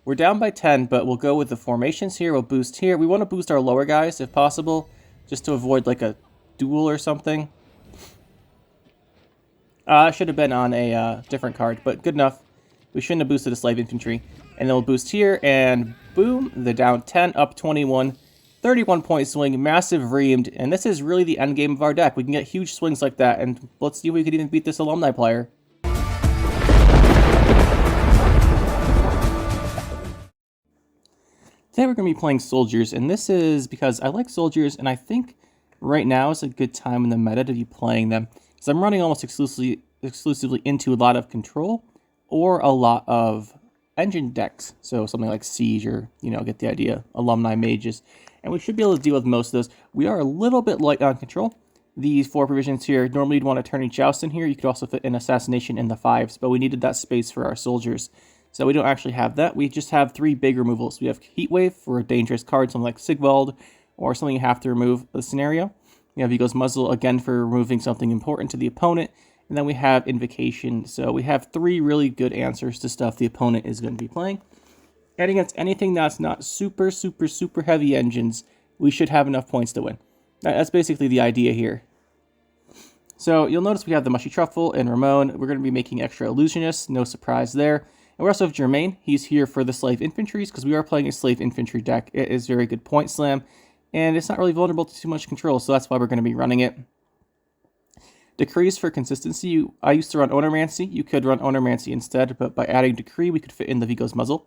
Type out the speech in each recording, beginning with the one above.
we're down by 10, but we'll go with the formations here. We'll boost here. We want to boost our lower guys if possible, just to avoid like a duel or something. I should have been on a different card, but good enough. We shouldn't have boosted the Slave Infantry. And then we'll boost here, and boom, the down 10, up 21. 31 point swing, massive reamed, and this is really the end game of our deck. We can get huge swings like that, and let's see if we could even beat this Alumni player. Today we're going to be playing Soldiers, and this is because I like Soldiers, and I think right now is a good time in the meta to be playing them. Because I'm running almost exclusively into a lot of control, or a lot of engine decks. So something like Siege, or, get the idea, Alumni Mages. And we should be able to deal with most of those. We are a little bit light on control. These 4 provisions here, normally you'd want a Turning Joust in here. You could also fit an Assassination in the 5s, but we needed that space for our soldiers. So we don't actually have that. We just have 3 big removals. We have Heatwave for a dangerous card, something like Sigvald, or something you have to remove the scenario. We have Ego's Muzzle, again, for removing something important to the opponent. And then we have Invocation. So we have 3 really good answers to stuff the opponent is going to be playing. And against anything that's not super heavy engines, we should have enough points to win. That's basically the idea here. So you'll notice we have the Mushy Truffle and Ramon. We're going to be making extra Illusionists, no surprise there. And we also have Germain. He's here for the Slave Infantries, because we are playing a Slave Infantry deck. It is very good point slam, and it's not really vulnerable to too much control, so that's why we're going to be running it. Decrees for consistency. I used to run Onomancy. You could run Onomancy instead, but by adding Decree, we could fit in the Vigo's Muzzle.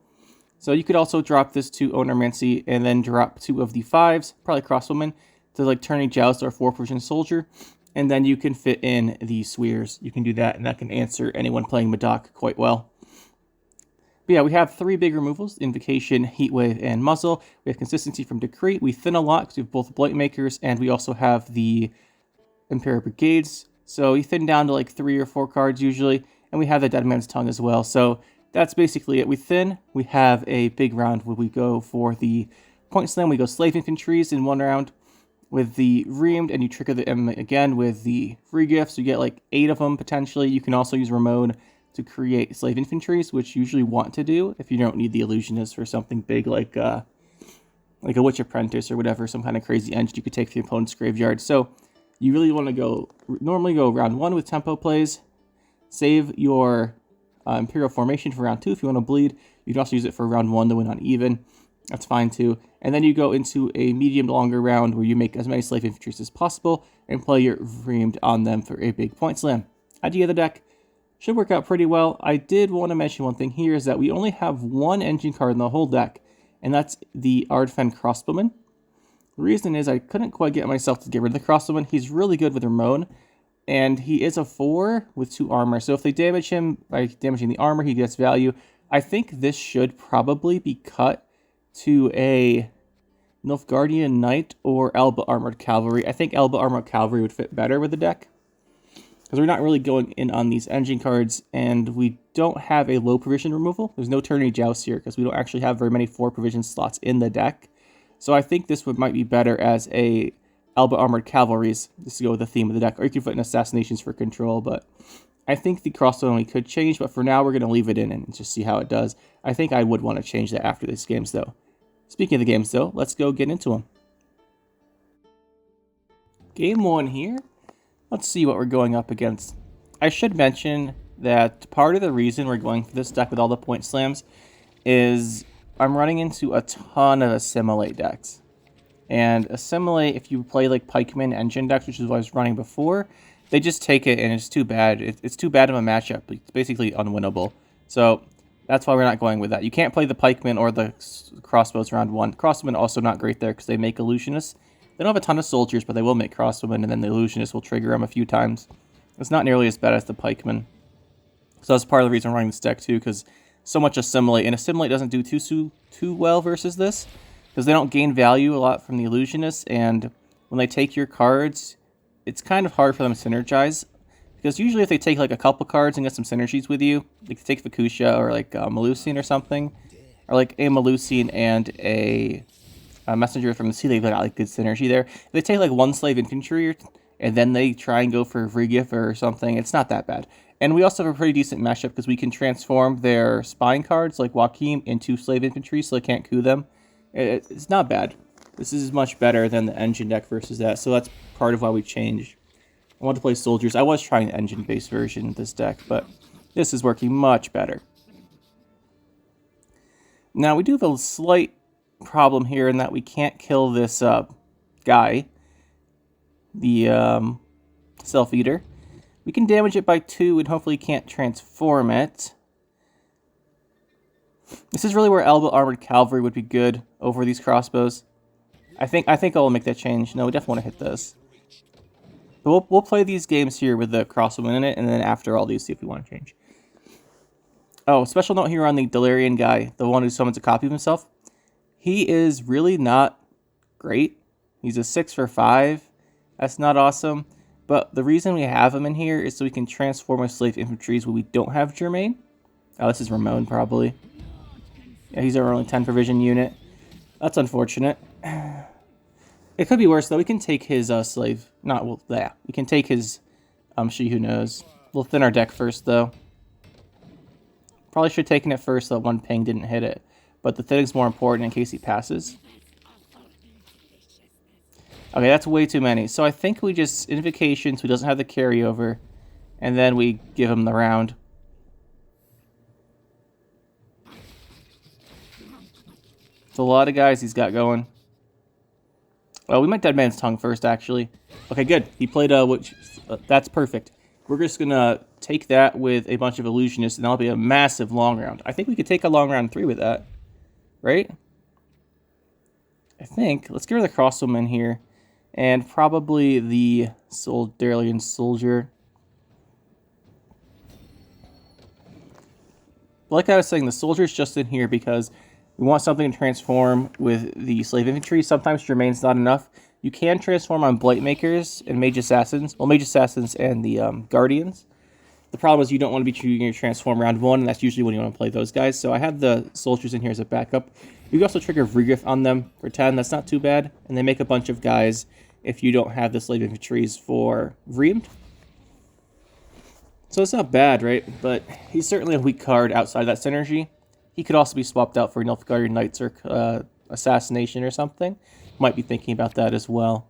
So you could also drop this to Onomancy and then drop 2 of the 5s, probably Crossbowmen, to like Turning Joust or 4-provision Soldier. And then you can fit in the Swears. You can do that, and that can answer anyone playing Madoc quite well. But yeah, we have 3 big removals, Invocation, Heatwave, and Muzzle. We have consistency from Decree. We thin a lot because we have both Blight Makers, and we also have the Imperial Brigades. So we thin down to like 3 or 4 cards usually, and we have the Dead Man's Tongue as well. So that's basically it. We thin, we have a big round where we go for the Point Slam. We go Slave Infantries in 1 round with the Reamed, and you trigger them again with the free gifts. You get like 8 of them potentially. You can also use Ramon to create Slave Infantries, which you usually want to do if you don't need the Illusionist for something big like a Witch Apprentice or whatever, some kind of crazy engine you could take to your opponent's graveyard. So you really want to normally go round 1 with tempo plays, save your Imperial formation for round 2 if you want to bleed. You can also use it for round 1 to win on even. That's fine too. And then you go into a medium to longer round where you make as many Slave Infantries as possible and play your Reamed on them for a big point slam. Idea of the deck should work out pretty well. I did want to mention one thing here is that we only have 1 engine card in the whole deck, and that's the Ardfen Crossbowman. The reason is I couldn't quite get myself to get rid of the Crossbowman. He's really good with Ramon, and he is a 4 with 2 armor. So if they damage him by damaging the armor, he gets value. I think this should probably be cut to a Nilfgaardian Knight or Elba Armored Cavalry. I think Elba Armored Cavalry would fit better with the deck, because we're not really going in on these engine cards, and we don't have a low provision removal. There's no Turning Joust here, because we don't actually have very many 4 provision slots in the deck. So I think this might be better as a Elba Armored Cavalries, just to go with the theme of the deck. Or you can put in Assassinations for control, but I think the crossbow could change, but for now we're going to leave it in and just see how it does. I think I would want to change that after these games, though. Speaking of the games, though, let's go get into them. Game 1 here. Let's see what we're going up against. I should mention that part of the reason we're going for this deck with all the point slams is I'm running into a ton of Assimilate decks. And Assimilate, if you play like Pikeman engine decks, which is what I was running before, they just take it and it's too bad. It's too bad of a matchup. It's basically unwinnable. So that's why we're not going with that. You can't play the Pikeman or the Crossbows round 1. Crossbowmen also not great there because they make Illusionists. They don't have a ton of soldiers, but they will make Crossbowmen, and then the Illusionist will trigger them a few times. It's not nearly as bad as the Pikeman. So that's part of the reason I'm running this deck too, because so much Assimilate, and Assimilate doesn't do too well versus this, because they don't gain value a lot from the Illusionists, and when they take your cards, it's kind of hard for them to synergize, because usually if they take like a couple cards and get some synergies with you, like take Fukusha or like Melusian or something, or like a Melusian and a Messenger from the Sea, they've got like good synergy there. If they take like 1 Slave Infantry and then they try and go for a free gift or something, it's not that bad. And we also have a pretty decent mashup because we can transform their spine cards, like Joachim, into Slave Infantry, so they can't coup them. It's not bad. This is much better than the engine deck versus that, so that's part of why we changed. I want to play soldiers. I was trying the engine-based version of this deck, but this is working much better. Now, we do have a slight problem here in that we can't kill this guy, the Self-Eater. We can damage it by 2 and hopefully can't transform it. This is really where Elbow Armored Cavalry would be good over these crossbows. I think I'll make that change. No, we definitely want to hit this. But we'll play these games here with the crossbow in it, and then after all these, see if we want to change. Oh, special note here on the Delirian guy, the one who summons a copy of himself. He is really not great. He's a 6 for 5. That's not awesome. But the reason we have him in here is so we can transform our Slave Infantries when we don't have Germain. Oh, this is Ramon, probably. Yeah, he's our only 10 provision unit. That's unfortunate. It could be worse, though. We can take his slave... Not, well, yeah. We can take his She Who Knows. We'll thin our deck first, though. Probably should have taken it first so that one ping didn't hit it. But the thinning's more important in case he passes. Okay, that's way too many. So I think we just Invocation so he doesn't have the carryover. And then we give him the round. It's a lot of guys he's got going. Oh, we might Dead Man's Tongue first, actually. Okay, good. He played that's perfect. We're just going to take that with a bunch of Illusionists, and that'll be a massive long round. I think we could take a long round 3 with that. Right? I think. Let's get rid of the Crossbowman here. And probably the Darlian Soldier. Like I was saying, the Soldier's just in here because we want something to transform with the Slave Infantry. Sometimes Germain's not enough. You can transform on Blightmakers and Mage Assassins. Well, Mage Assassins and the Guardians. The problem is you don't want to be choosing your transform round 1, and that's usually when you want to play those guys. So I have the Soldiers in here as a backup. You can also trigger Vrigif on them for 10. That's not too bad. And they make a bunch of guys if you don't have the Slave Infantries for Vreemed. So it's not bad, right? But he's certainly a weak card outside that synergy. He could also be swapped out for Nilfgaard Knights or Assassination or something. Might be thinking about that as well.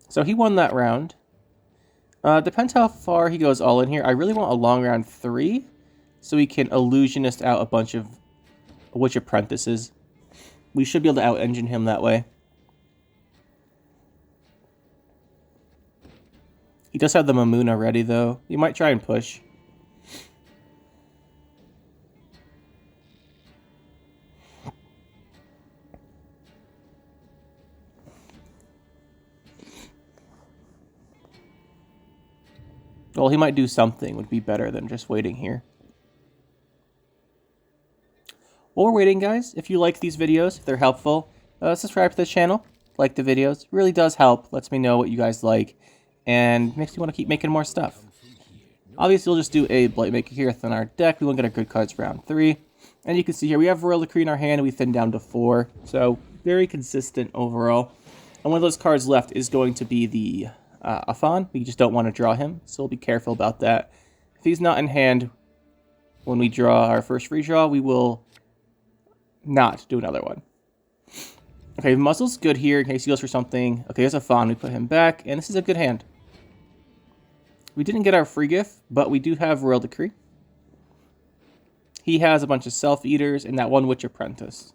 So he won that round. Depends how far he goes all in here. I really want a long round 3 so we can Illusionist out a bunch of Witch Apprentices. We should be able to out-engine him that way. He does have the Mamuna ready, though. You might try and push. Well, he might do something. Would be better than just waiting here. While we're waiting, guys, if you like these videos, if they're helpful, subscribe to the channel. Like the videos. It really does help. Lets me know what you guys like. And makes me want to keep making more stuff. Obviously, we'll just do a Blightmaker here on our deck. We won't get our good cards round 3. And you can see here, we have Royal Decree in our hand, and we thin down to 4. So, very consistent overall. And one of those cards left is going to be the Afan. We just don't want to draw him, so we'll be careful about that. If he's not in hand when we draw our first redraw, we will not do another one. Okay, Muzzle's good here in case he goes for something. Okay, there's Afan. We put him back, and this is a good hand. We didn't get our free gift, but we do have Royal Decree. He has a bunch of Self-Eaters and that one Witch Apprentice.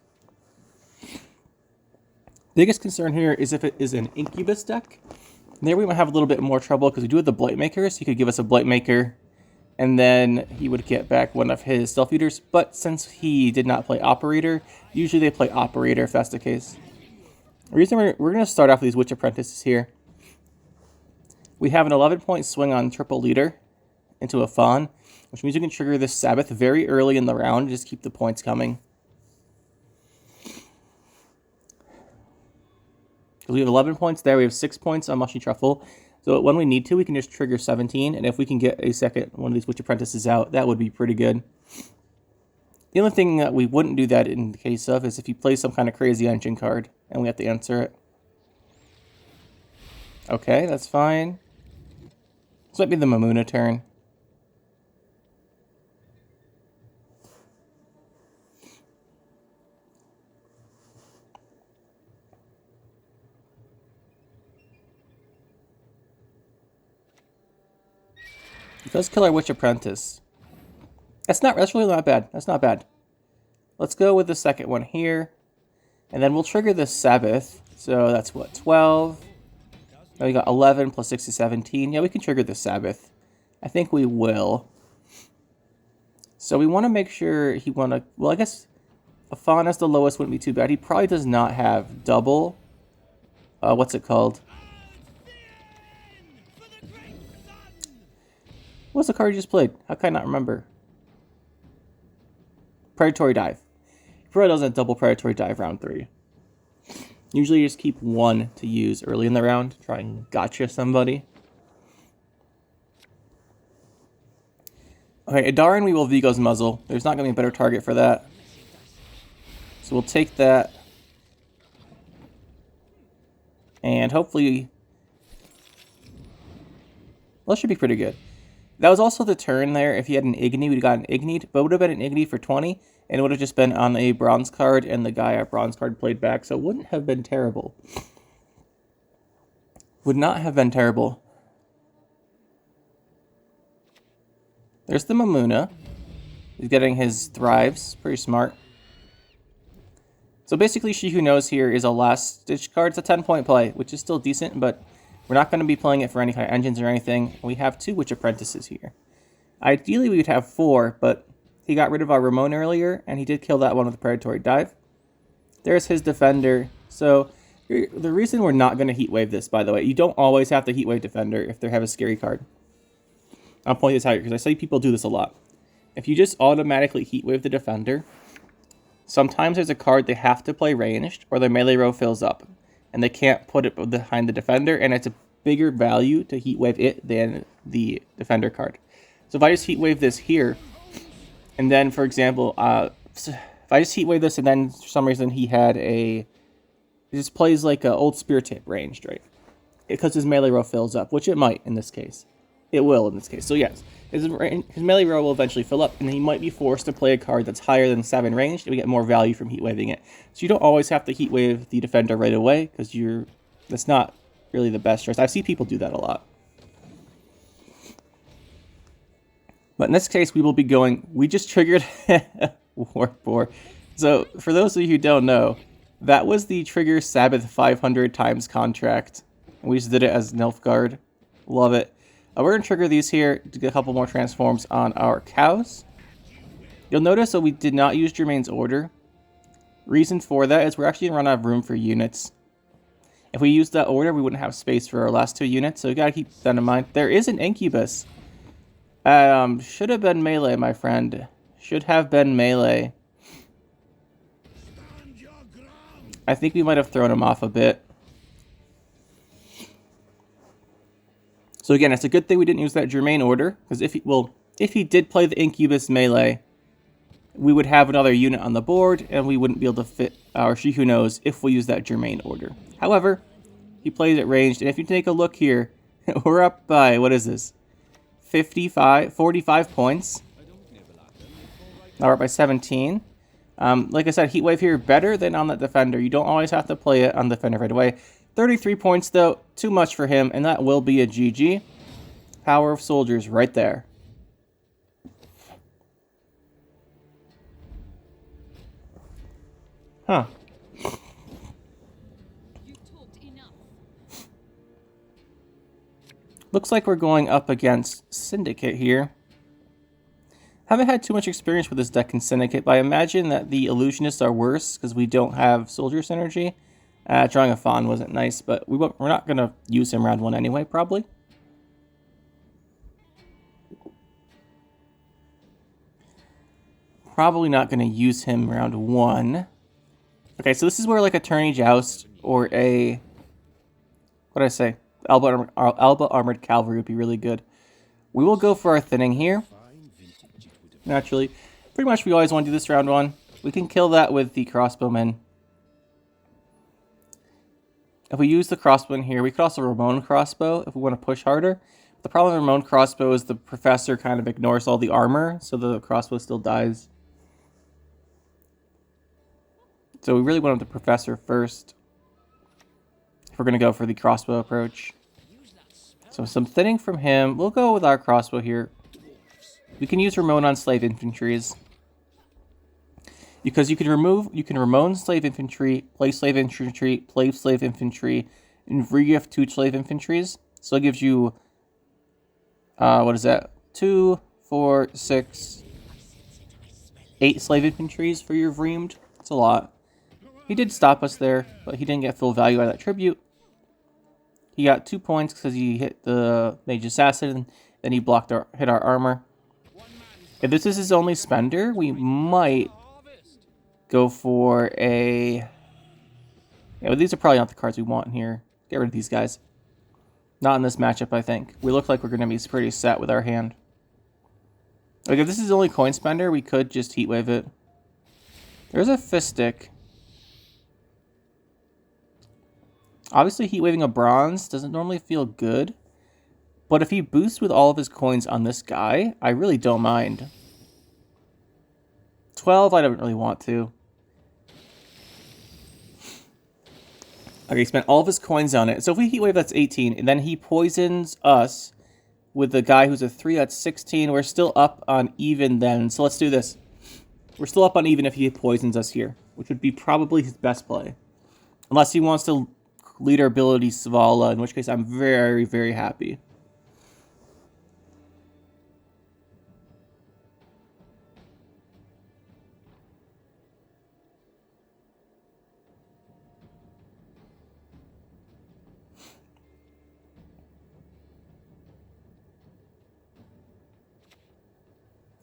Biggest concern here is if it is an Incubus deck. There we might have a little bit more trouble because we do have the Blightmakers. He could give us a Blightmaker, and then he would get back one of his Self-Eaters. But since he did not play Operator, usually they play Operator if that's the case. The reason we're going to start off with these Witch Apprentices here. We have an 11-point swing on Triple Leader into a Fawn, which means we can trigger this Sabbath very early in the round to just keep the points coming. Because we have 11 points there, we have 6 points on Mushy Truffle. So when we need to, we can just trigger 17, and if we can get a second one of these Witch Apprentices out, that would be pretty good. The only thing that we wouldn't do that in the case of is if he plays some kind of crazy engine card, and we have to answer it. Okay, that's fine. This might be the Mamuna turn. Does kill our Witch Apprentice. That's really not bad. That's not bad. Let's go with the second one here. And then we'll trigger the Sabbath. So that's what, 12? Now we got 11 plus 6 is 17. Yeah, we can trigger the Sabbath. I think we will. So we want to make sure he want to... Well, I guess a Fawn as the lowest wouldn't be too bad. He probably does not have double... what's it called? What's the card you just played? How can I not remember? Predatory Dive. He probably doesn't have double Predatory Dive round 3. Usually you just keep one to use early in the round. Try and gotcha somebody. Okay, Adarin we will Vigo's Muzzle. There's not going to be a better target for that. So we'll take that. And hopefully... Well, that should be pretty good. That was also the turn there. If he had an Igni, we'd got an Igni. But it would have been an Igni for 20. And it would have just been on a bronze card. And the guy at bronze card played back. So it wouldn't have been terrible. Would not have been terrible. There's the Mamuna. He's getting his Thrives. Pretty smart. So basically, She Who Knows here is a last-ditch card. It's a 10-point play, which is still decent, but we're not going to be playing it for any kind of engines or anything. We have 2 Witch Apprentices here. Ideally, we would have 4, but he got rid of our Ramon earlier, and he did kill that one with a Predatory Dive. There's his Defender. So the reason we're not going to Heatwave this, by the way, you don't always have to Heatwave Defender if they have a scary card. I'll point this out here because I see people do this a lot. If you just automatically Heatwave the Defender, sometimes there's a card they have to play ranged or their melee row fills up and they can't put it behind the Defender, and it's a bigger value to Heatwave it than the Defender card. So if I just Heatwave this here, and then for example, if I just Heatwave this and then for some reason he had a... It just plays like an old Spear Tip ranged, right? Because his melee row fills up, which it might in this case. It will in this case. So yes, his melee row will eventually fill up, and he might be forced to play a card that's higher than 7 ranged, and we get more value from Heatwaving it. So you don't always have to Heatwave the Defender right away, because that's not really the best choice. I see people do that a lot. But in this case, we will be going... We just triggered Warp Boar. So for those of you who don't know, that was the Trigger Sabbath 500 times contract. We just did it as Nilfgaard. Love it. We're going to trigger these here to get a couple more transforms on our cows. You'll notice that we did not use Germain's Order. Reason for that is we're actually going to run out of room for units. If we used that order, we wouldn't have space for our last 2 units, so you got to keep that in mind. There is an Incubus. Should have been melee, my friend. Should have been melee. I think we might have thrown him off a bit. So again, it's a good thing we didn't use that Germain Order, because if he did play the Incubus melee, we would have another unit on the board, and we wouldn't be able to fit our She Who Knows if we use that Germain Order. However, he plays it ranged, and if you take a look here, we're up by, what is this? 45 points. Now we're up by 17. Like I said, Heatwave here better than on that Defender. You don't always have to play it on the Defender right away. 33 points, though. Too much for him, and that will be a GG. Power of Soldiers right there. Huh. Looks like we're going up against Syndicate here. Haven't had too much experience with this deck in Syndicate, but I imagine that the Illusionists are worse because we don't have Soldier Synergy. Drawing a Fawn wasn't nice, but we're not going to use him round 1 anyway, probably. Probably not going to use him round 1. Okay, so this is where like a Tourney Joust or a... What did I say? Alba Armored Cavalry would be really good. We will go for our Thinning here. Naturally. Pretty much we always want to do this round 1. We can kill that with the Crossbowmen. If we use the Crossbowman here, we could also Ramon Crossbow if we want to push harder. The problem with Ramon Crossbow is the Professor kind of ignores all the armor, so the Crossbow still dies. So we really want the Professor first, if we're going to go for the Crossbow approach. So some Thinning from him. We'll go with our Crossbow here. We can use Ramon on Slave Infantries. Because you can Ramon Slave Infantry, play Slave Infantry, and regift 2 Slave Infantries. So it gives you, what is that? 2, 4, 6, 8 Slave Infantries for your Vreemed. That's a lot. He did stop us there, but he didn't get full value out of that tribute. He got 2 points because he hit the Mage Assassin, and then he hit our armor. If this is his only spender, we might go for a... Yeah, but these are probably not the cards we want here. Get rid of these guys. Not in this matchup, I think. We look like we're going to be pretty set with our hand. Like, if this is the only coin spender, we could just Heatwave it. There's a Fistic. Obviously, Heatwaving a bronze doesn't normally feel good. But if he boosts with all of his coins on this guy, I really don't mind. 12, I don't really want to. Okay, he spent all of his coins on it. So if we Heatwave, that's 18. And then he poisons us with the guy who's a 3, that's 16. We're still up on even then. So let's do this. We're still up on even if he poisons us here, which would be probably his best play. Unless he wants to leader ability Svala, in which case I'm very, very happy.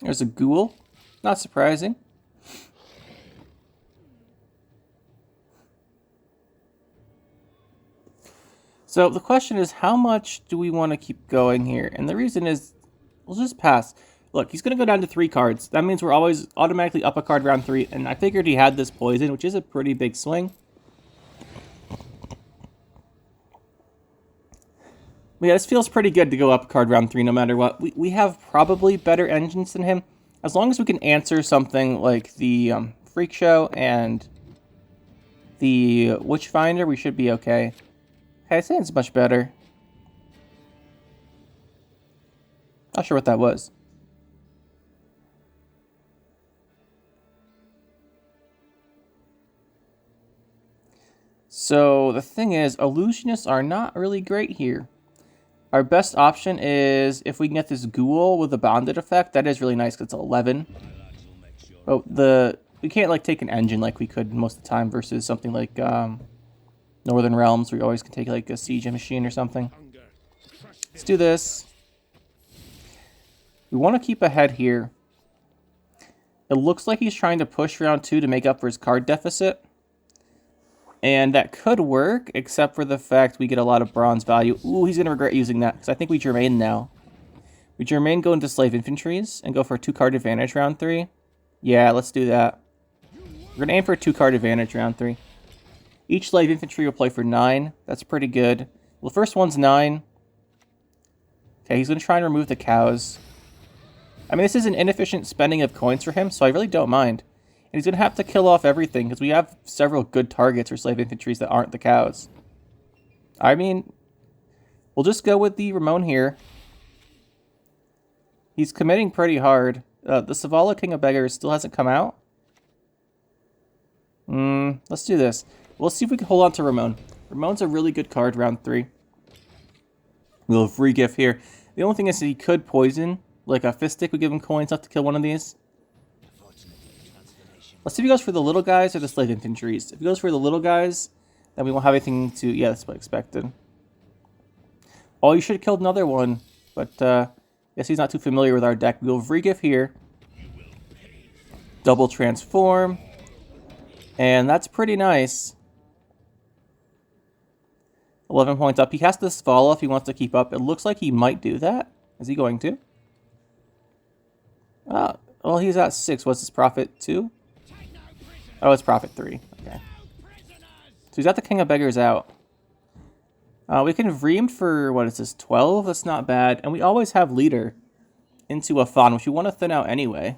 There's a ghoul. Not surprising. So the question is, how much do we want to keep going here? And the reason is, we'll just pass. Look, he's going to go down to 3 cards. That means we're always automatically up a card round 3. And I figured he had this poison, which is a pretty big swing. But yeah, this feels pretty good to go up a card round 3 no matter what. We have probably better engines than him. As long as we can answer something like the Freak Show and the Witchfinder, we should be okay. Okay, say it's much better. Not sure what that was. So the thing is, illusionists are not really great here. Our best option is if we can get this ghoul with a bonded effect. That is really nice because it's 11. But we can't like take an engine like we could most of the time versus something like Northern Realms, where you always can take like a siege machine or something. Let's do this. We want to keep ahead here. It looks like he's trying to push round 2 to make up for his card deficit. And that could work, except for the fact we get a lot of bronze value. Ooh, he's going to regret using that, because I think we Germain now. We Germain go into Slave Infantries and go for a 2-card advantage round 3. Yeah, let's do that. We're going to aim for a 2-card advantage round 3. Each Slave Infantry will play for 9. That's pretty good. Well, the first one's 9. Okay, he's going to try and remove the cows. I mean, this is an inefficient spending of coins for him, so I really don't mind. And he's going to have to kill off everything, because we have several good targets for Slave Infantries that aren't the cows. I mean, we'll just go with the Ramon here. He's committing pretty hard. The Savala King of Beggars still hasn't come out. Let's do this. We'll see if we can hold on to Ramon. Ramon's a really good card, round 3. We'll have regift here. The only thing is that he could poison. Like a Fistic would give him coins enough to kill one of these. Let's see if he goes for the little guys or the Slave Infantries. If he goes for the little guys, then we won't have anything to... Yeah, that's what I expected. Oh, you should have killed another one. But, guess he's not too familiar with our deck. We'll regift here. Double transform. And that's pretty nice. 11 points up. He has to follow if he wants to keep up. It looks like he might do that. Is he going to? Well, he's at 6. What's his profit? 2? Oh, it's profit 3. Okay. So he's got the King of Beggars out. We can have Reamed for, what is this, 12? That's not bad. And we always have Leader into a Fawn, which we want to thin out anyway.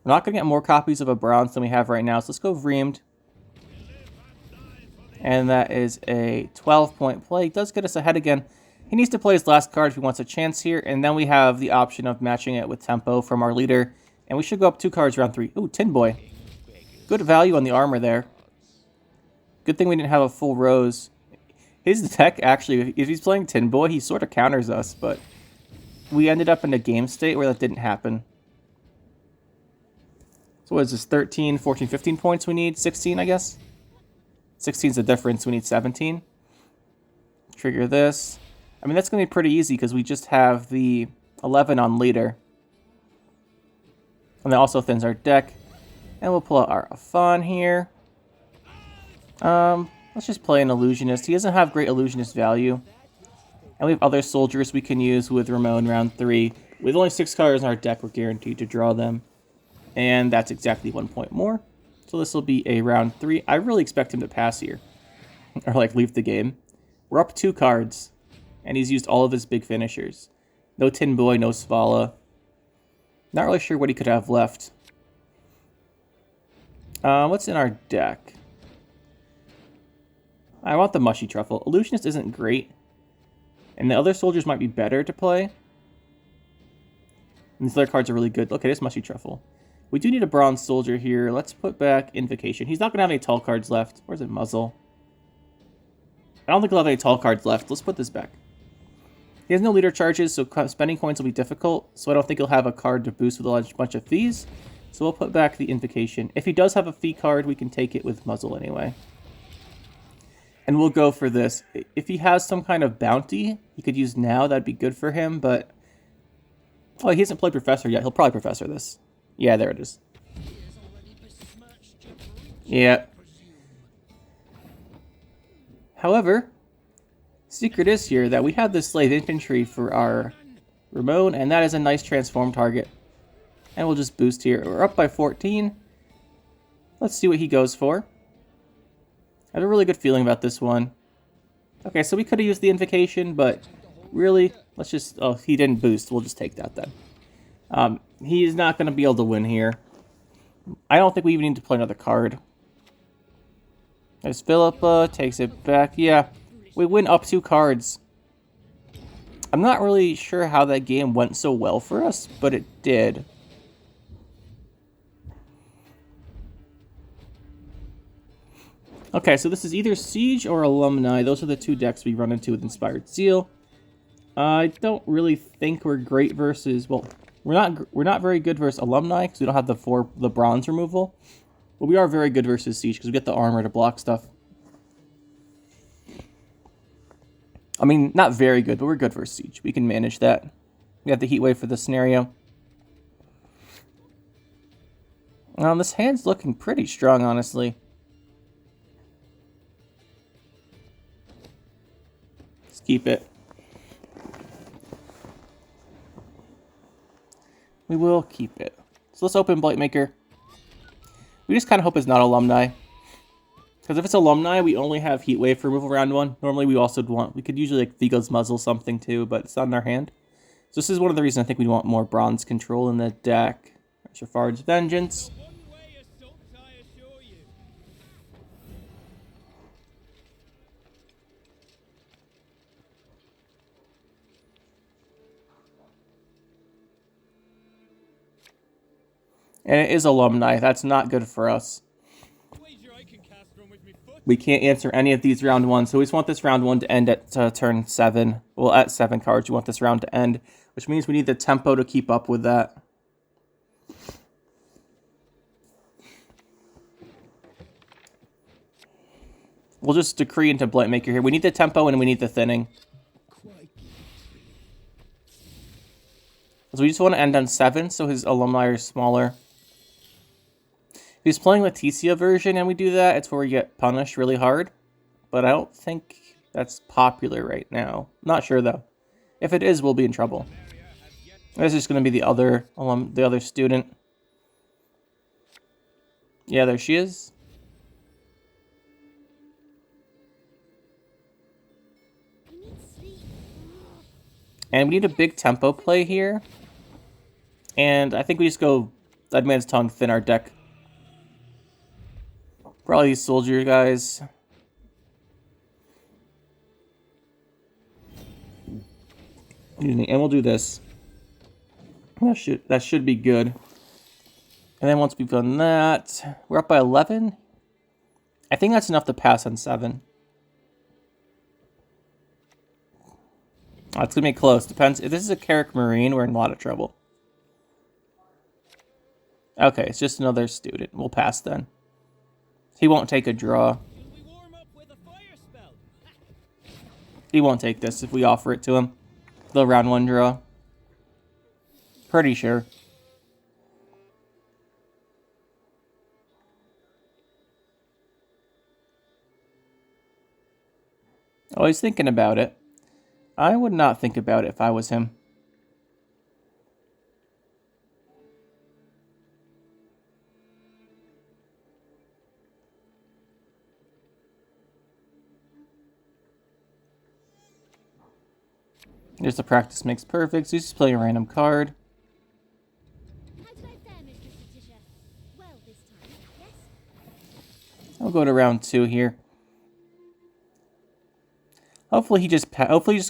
We're not going to get more copies of a bronze than we have right now, so let's go Reamed. And that is a 12-point play. It does get us ahead again. He needs to play his last card if he wants a chance here, and then we have the option of matching it with tempo from our leader. And we should go up 2 cards round 3. Ooh, Tin Boy. Good value on the armor there. Good thing we didn't have a full rose. His deck, actually, if he's playing Tin Boy, he sort of counters us, but we ended up in a game state where that didn't happen. So what is this, 13, 14, 15 points we need? 16, I guess? 16 is the difference. We need 17. Trigger this. I mean, that's going to be pretty easy because we just have the 11 on leader. And that also thins our deck. And we'll pull out our Afan here. Let's just play an Illusionist. He doesn't have great Illusionist value. And we have other soldiers we can use with Ramon round 3. With only 6 cards in our deck, we're guaranteed to draw them. And that's exactly 1 point more. So this will be a round 3. I really expect him to pass here. Or like leave the game. We're up 2 cards. And he's used all of his big finishers. No Tin Boy, no Svala. Not really sure what he could have left. What's in our deck? I want the Mushy Truffle. Illusionist isn't great. And the other soldiers might be better to play. And these other cards are really good. Look at this Mushy Truffle. We do need a Bronze Soldier here. Let's put back Invocation. He's not going to have any tall cards left. Where's it? Muzzle. I don't think he'll have any tall cards left. Let's put this back. He has no leader charges, so spending coins will be difficult. So I don't think he'll have a card to boost with a bunch of fees. So we'll put back the Invocation. If he does have a fee card, we can take it with Muzzle anyway. And we'll go for this. If he has some kind of bounty he could use now, that'd be good for him, but... Oh, he hasn't played Professor yet. He'll probably Professor this. Yeah, there it is. Yeah. However, secret is here that we have this Slave Infantry for our Ramon, and that is a nice transform target. And we'll just boost here. We're up by 14. Let's see what he goes for. I have a really good feeling about this one. Okay, so we could have used the Invocation, but really, let's just... Oh, he didn't boost. We'll just take that then. He's not going to be able to win here. I don't think we even need to play another card. There's Philippa, takes it back. Yeah, we win up 2 cards. I'm not really sure how that game went so well for us, but it did. Okay, so this is either Siege or Alumni. Those are the 2 decks we run into with Inspired Zeal. I don't really think we're great versus... Well, we're not very good versus Alumni because we don't have the bronze removal. But we are very good versus Siege because we get the armor to block stuff. I mean, not very good, but we're good versus Siege. We can manage that. We have the Heat Wave for this scenario. This hand's looking pretty strong, honestly. Let's keep it. We will keep it. So let's open Blightmaker. We just kind of hope it's not Alumni. Because if it's Alumni, we only have Heat Wave for removal round 1. Normally we could usually like Vigo's Muzzle something too, but it's not in our hand. So this is one of the reasons I think we want more bronze control in the deck. Shafard's Vengeance. And it is Alumni. That's not good for us. We can't answer any of these round 1, so we just want this round 1 to end at turn 7. Well, at 7 cards, we want this round to end, which means we need the tempo to keep up with that. We'll just decree into Blightmaker here. We need the tempo and we need the thinning. So we just want to end on 7, so his Alumni are smaller. If he's playing Leticia version and we do that, it's where we get punished really hard. But I don't think that's popular right now. Not sure, though. If it is, we'll be in trouble. This is going to be the other student. Yeah, there she is. And we need a big tempo play here. And I think we just go Dead Man's Tongue, thin our deck. Probably these soldier guys. And we'll do this. That should be good. And then once we've done that, we're up by 11. I think that's enough to pass on 7. Oh, it's going to be close. Depends. If this is a Carrick Marine, we're in a lot of trouble. Okay, it's just another student. We'll pass then. He won't take a draw. He won't take this if we offer it to him. The round 1 draw. Pretty sure. Oh, he's thinking about it. I would not think about it if I was him. There's the practice makes perfect, so he's just playing a random card. I'll go to round 2 here. Hopefully he just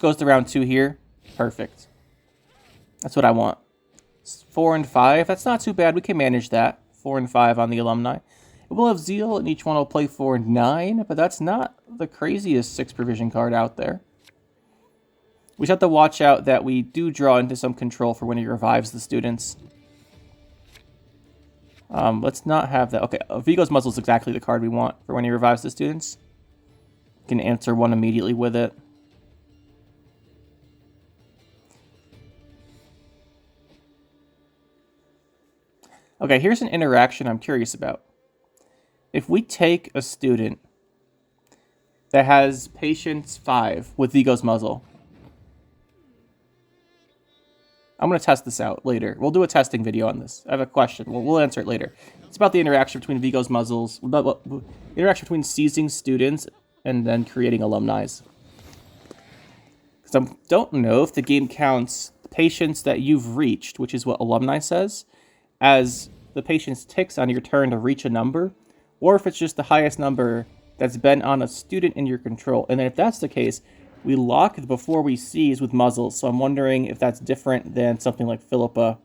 goes to round 2 here. Perfect. That's what I want. 4 and 5. That's not too bad. We can manage that. 4 and 5 on the Alumni. We'll have Zeal, and each one will play 4 and 9, but that's not the craziest 6 provision card out there. We just have to watch out that we do draw into some control for when he revives the students. Let's not have that. Okay, Vigo's Muzzle is exactly the card we want for when he revives the students. Can answer 1 immediately with it. Okay, here's an interaction I'm curious about. If we take a student that has Patience 5 with Vigo's Muzzle, I'm going to test this out later. We'll do a testing video on this. I have a question. We'll answer it later. It's about the interaction between Vigo's Muzzles, interaction between seizing students and then creating alumni. Because I don't know if the game counts the patience that you've reached, which is what alumni says, as the patience ticks on your turn to reach a number, or if it's just the highest number that's been on a student in your control. And then if that's the case, we lock before we seize with muzzles, so I'm wondering if that's different than something like Philippa.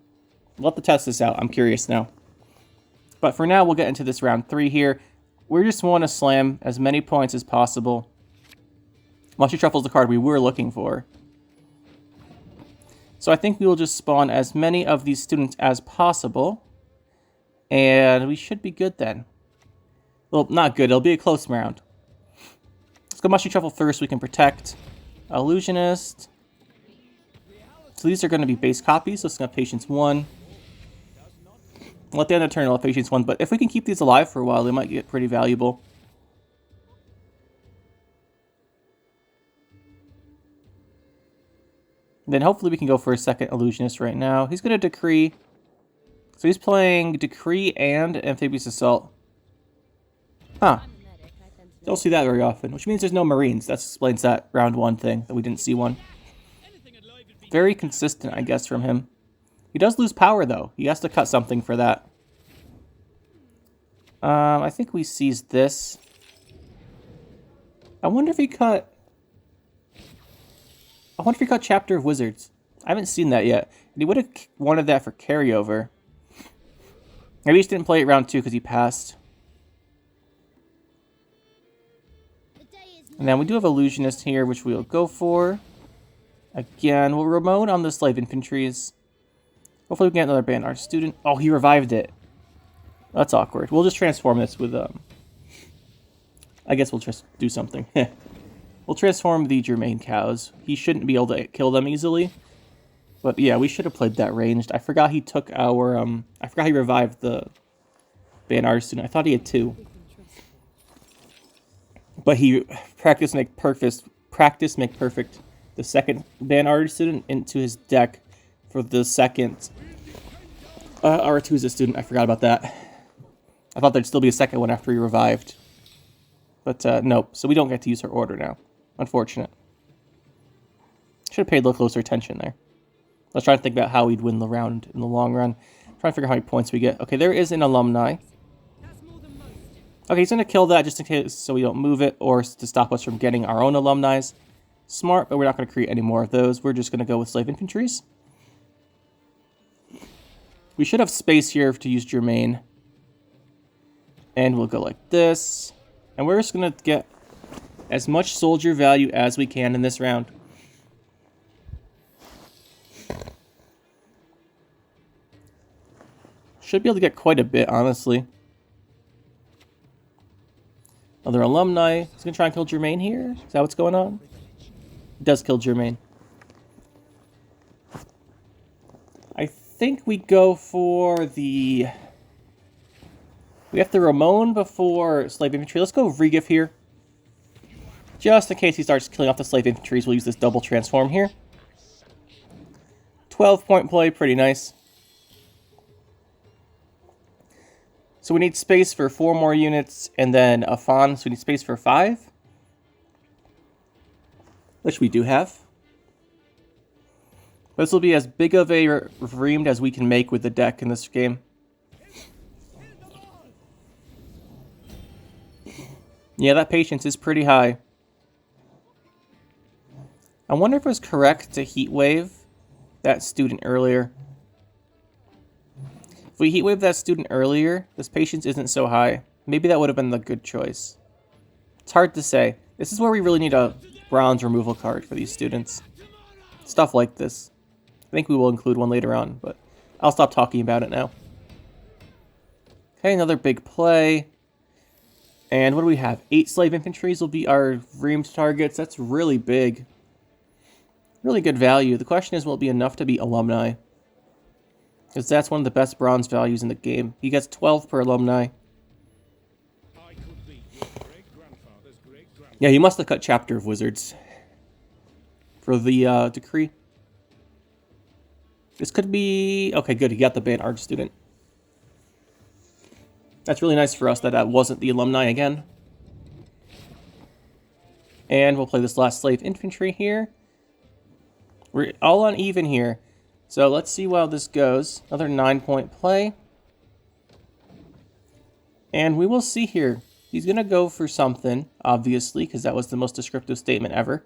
We'll have to test this out. I'm curious now. But for now, we'll get into this round 3 here. We just want to slam as many points as possible. Mushy Truffle's the card we were looking for. So I think we will just spawn as many of these students as possible. And we should be good then. Well, not good. It'll be a close round. Let's go Mushy Truffle first. We can protect Illusionist. So these are going to be base copies. So it's going to have Patience 1. Let the end of turn, we'll have Patience 1. But if we can keep these alive for a while, they might get pretty valuable. And then hopefully we can go for a second Illusionist right now. He's going to Decree. So he's playing Decree and Amphibious Assault. Huh. Don't see that very often, which means there's no Marines. That explains that round 1 thing, that we didn't see one. Very consistent, I guess, from him. He does lose power, though. He has to cut something for that. I think we seized this. I wonder if he cut Chapter of Wizards. I haven't seen that yet. And he would have wanted that for carryover. Maybe he just didn't play it round 2 because he passed. And then we do have Illusionist here, which we'll go for. Again, we'll remote on the Slave Infantries. Hopefully we can get another Banner student. Oh, he revived it. That's awkward. We'll just transform this with, I guess we'll just do something. We'll transform the Germain cows. He shouldn't be able to kill them easily. But yeah, we should have played that ranged. I forgot he took our, I forgot he revived the Banner student. I thought he had 2. But he practice make perfect the second Banner student into his deck for the second R2's student. I forgot about that. I thought there'd still be a second one after he revived. But nope, so we don't get to use her order now. Unfortunate. Should have paid a little closer attention there. Let's try to think about how we'd win the round in the long run. Try to figure out how many points we get. Okay, there is an Alumni. Okay, he's going to kill that just in case so we don't move it or to stop us from getting our own Alumni. Smart, but we're not going to create any more of those. We're just going to go with Slave Infantries. We should have space here to use Germain. And we'll go like this. And we're just going to get as much soldier value as we can in this round. Should be able to get quite a bit, honestly. Another Alumni. He's going to try and kill Germain here. Is that what's going on? He does kill Germain. I think we go for the... We have the Ramon before Slave Infantry. Let's go Regif here. Just in case he starts killing off the Slave Infantries, we'll use this double transform here. 12-point play, pretty nice. So we need space for 4 more units, and then a Fawn, so we need space for 5. Which we do have. This will be as big of a reamed as we can make with the deck in this game. Yeah, that patience is pretty high. I wonder if it was correct to heat wave that student earlier. If we heat wave that student earlier, this patience isn't so high. Maybe that would have been the good choice. It's hard to say. This is where we really need a bronze removal card for these students. Stuff like this. I think we will include one later on, but I'll stop talking about it now. Okay, another big play. And what do we have? 8 Slave Infantries will be our reamed targets. That's really big. Really good value. The question is, will it be enough to beat Alumni? Because that's one of the best bronze values in the game. He gets 12 per Alumni. Yeah, he must have cut Chapter of Wizards for the decree. This could be... Okay, good. He got the Band Art student. That's really nice for us that that wasn't the Alumni again. And we'll play this last Slave Infantry here. We're all on even here. So let's see how this goes. Another 9-point play. And we will see here. He's going to go for something, obviously, because that was the most descriptive statement ever.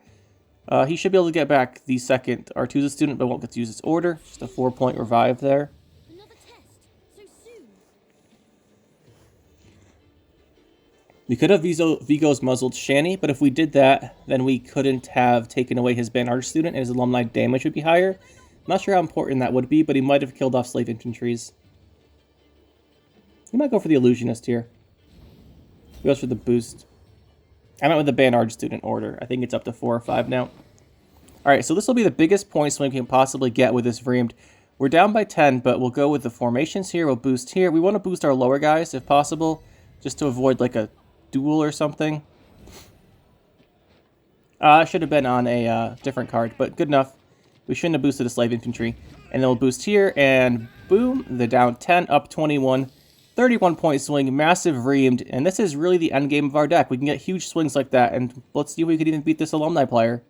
He should be able to get back the second Artusa student, but won't get to use its order. Just a 4-point revive there. We could have Vigo's muzzled Shani, but if we did that, then we couldn't have taken away his Band Art student, and his Alumni damage would be higher. I'm not sure how important that would be, but he might have killed off Slave Infantries. He might go for the Illusionist here. He goes for the boost. I went with the Band Art student order. I think it's up to 4 or 5 now. Alright, so this will be the biggest point swing we can possibly get with this Reamed. We're down by 10, but we'll go with the formations here. We'll boost here. We want to boost our lower guys, if possible, just to avoid like a duel or something. I should have been on a different card, but good enough. We shouldn't have boosted the Slave Infantry. And then we'll boost here, and boom, the down 10, up 21. 31-point swing, massive reamed, and this is really the end game of our deck. We can get huge swings like that, and let's see if we could even beat this Alumni player.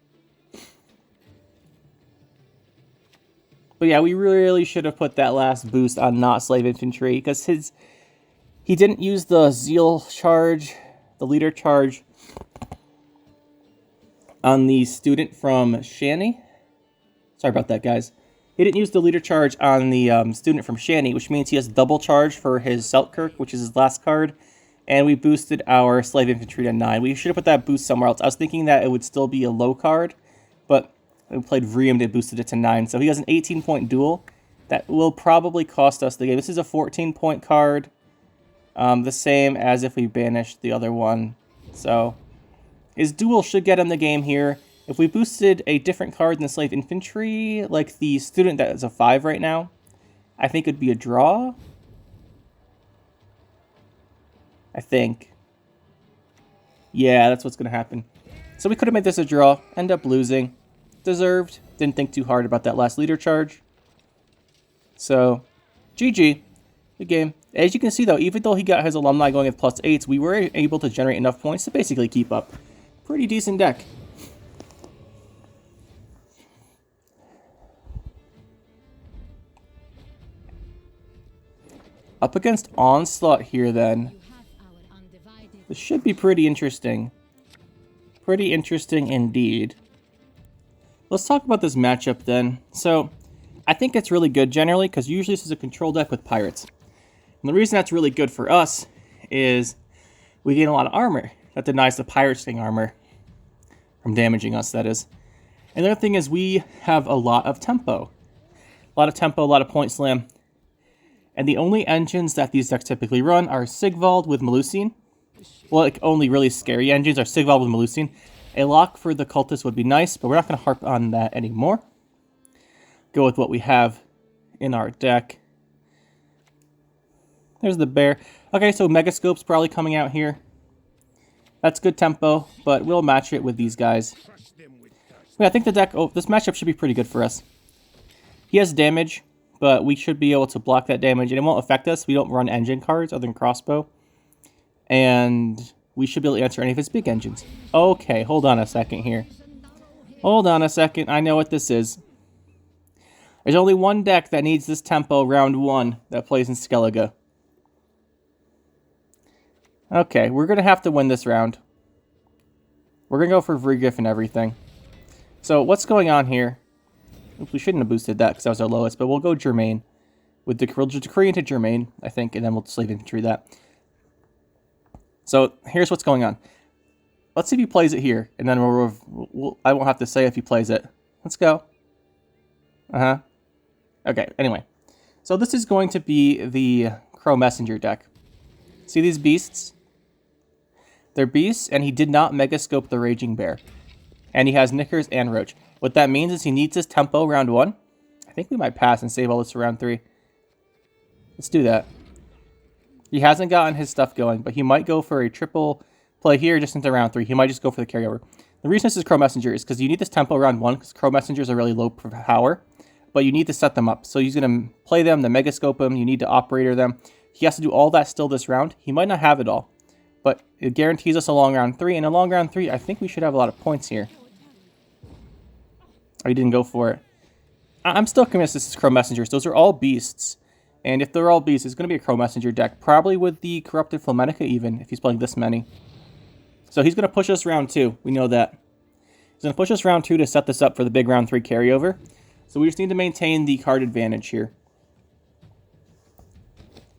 But yeah, we really should have put that last boost on not Slave Infantry, because he didn't use the Zeal charge, the leader charge, on the student from Shani. Sorry about that, guys. He didn't use the leader charge on the student from Shani, which means he has double charge for his Selkirk, which is his last card. And we boosted our Slave Infantry to 9. We should have put that boost somewhere else. I was thinking that it would still be a low card, but we played Reamed and boosted it to 9. So he has an 18-point duel. That will probably cost us the game. This is a 14-point card, the same as if we banished the other one. So his duel should get him the game here. If we boosted a different card than the Slave Infantry, like the student that is a 5 right now, I think it would be a draw. I think. Yeah, that's what's going to happen. So we could have made this a draw, end up losing. Deserved. Didn't think too hard about that last leader charge. So, GG. Good game. As you can see, though, even though he got his Alumni going with +8s, we were able to generate enough points to basically keep up. Pretty decent deck. Up against Onslaught here, then. This should be pretty interesting. Pretty interesting indeed. Let's talk about this matchup then. So, I think it's really good generally, because usually this is a control deck with pirates. And the reason that's really good for us is we gain a lot of armor. That denies the pirates getting armor from damaging us, that is. And the other thing is we have a lot of tempo. A lot of tempo, a lot of point slam. And the only engines that these decks typically run are Sigvald with Melusine. Well, like, only really scary engines are Sigvald with Melusine. A lock for the cultist would be nice, but we're not going to harp on that anymore. Go with what we have in our deck. There's the bear. Okay, so Megascope's probably coming out here. That's good tempo, but we'll match it with these guys. Yeah, I think the deck... Oh, this matchup should be pretty good for us. He has damage, but we should be able to block that damage, and it won't affect us. We don't run engine cards other than crossbow. And we should be able to answer any of his big engines. Okay, hold on a second here. Hold on a second. I know what this is. There's only one deck that needs this tempo round 1 that plays in Skellege. Okay, we're going to have to win this round. We're going to go for Vrigif and everything. So, what's going on here? Oops, we shouldn't have boosted that because that was our lowest, but we'll go Germain. We'll decree into Germain, I think, and then we'll Slave Infantry that. So, here's what's going on. Let's see if he plays it here, and then I won't have to say if he plays it. Let's go. Okay, anyway. So, this is going to be the Crow Messenger deck. See these beasts? They're beasts, and he did not Megascope the Raging Bear. And he has Knickers and Roach. What that means is he needs his tempo round 1. I think we might pass and save all this for round 3. Let's do that. He hasn't gotten his stuff going, but he might go for a triple play here just into round 3. He might just go for the carryover. The reason this is Crow Messenger is because you need this tempo round 1, because Crow Messengers are really low power, but you need to set them up. So he's going to play them, the Megascope them, you need to Operator them. He has to do all that still this round. He might not have it all, but it guarantees us a long round 3. And a long round 3, I think we should have a lot of points here. Oh, he didn't go for it. I'm still convinced this is Crow Messengers. Those are all beasts. And if they're all beasts, it's going to be a Crow Messenger deck. Probably with the Corrupted Flamenica even, if he's playing this many. So he's going to push us round 2. We know that. He's going to push us round 2 to set this up for the big round 3 carryover. So we just need to maintain the card advantage here.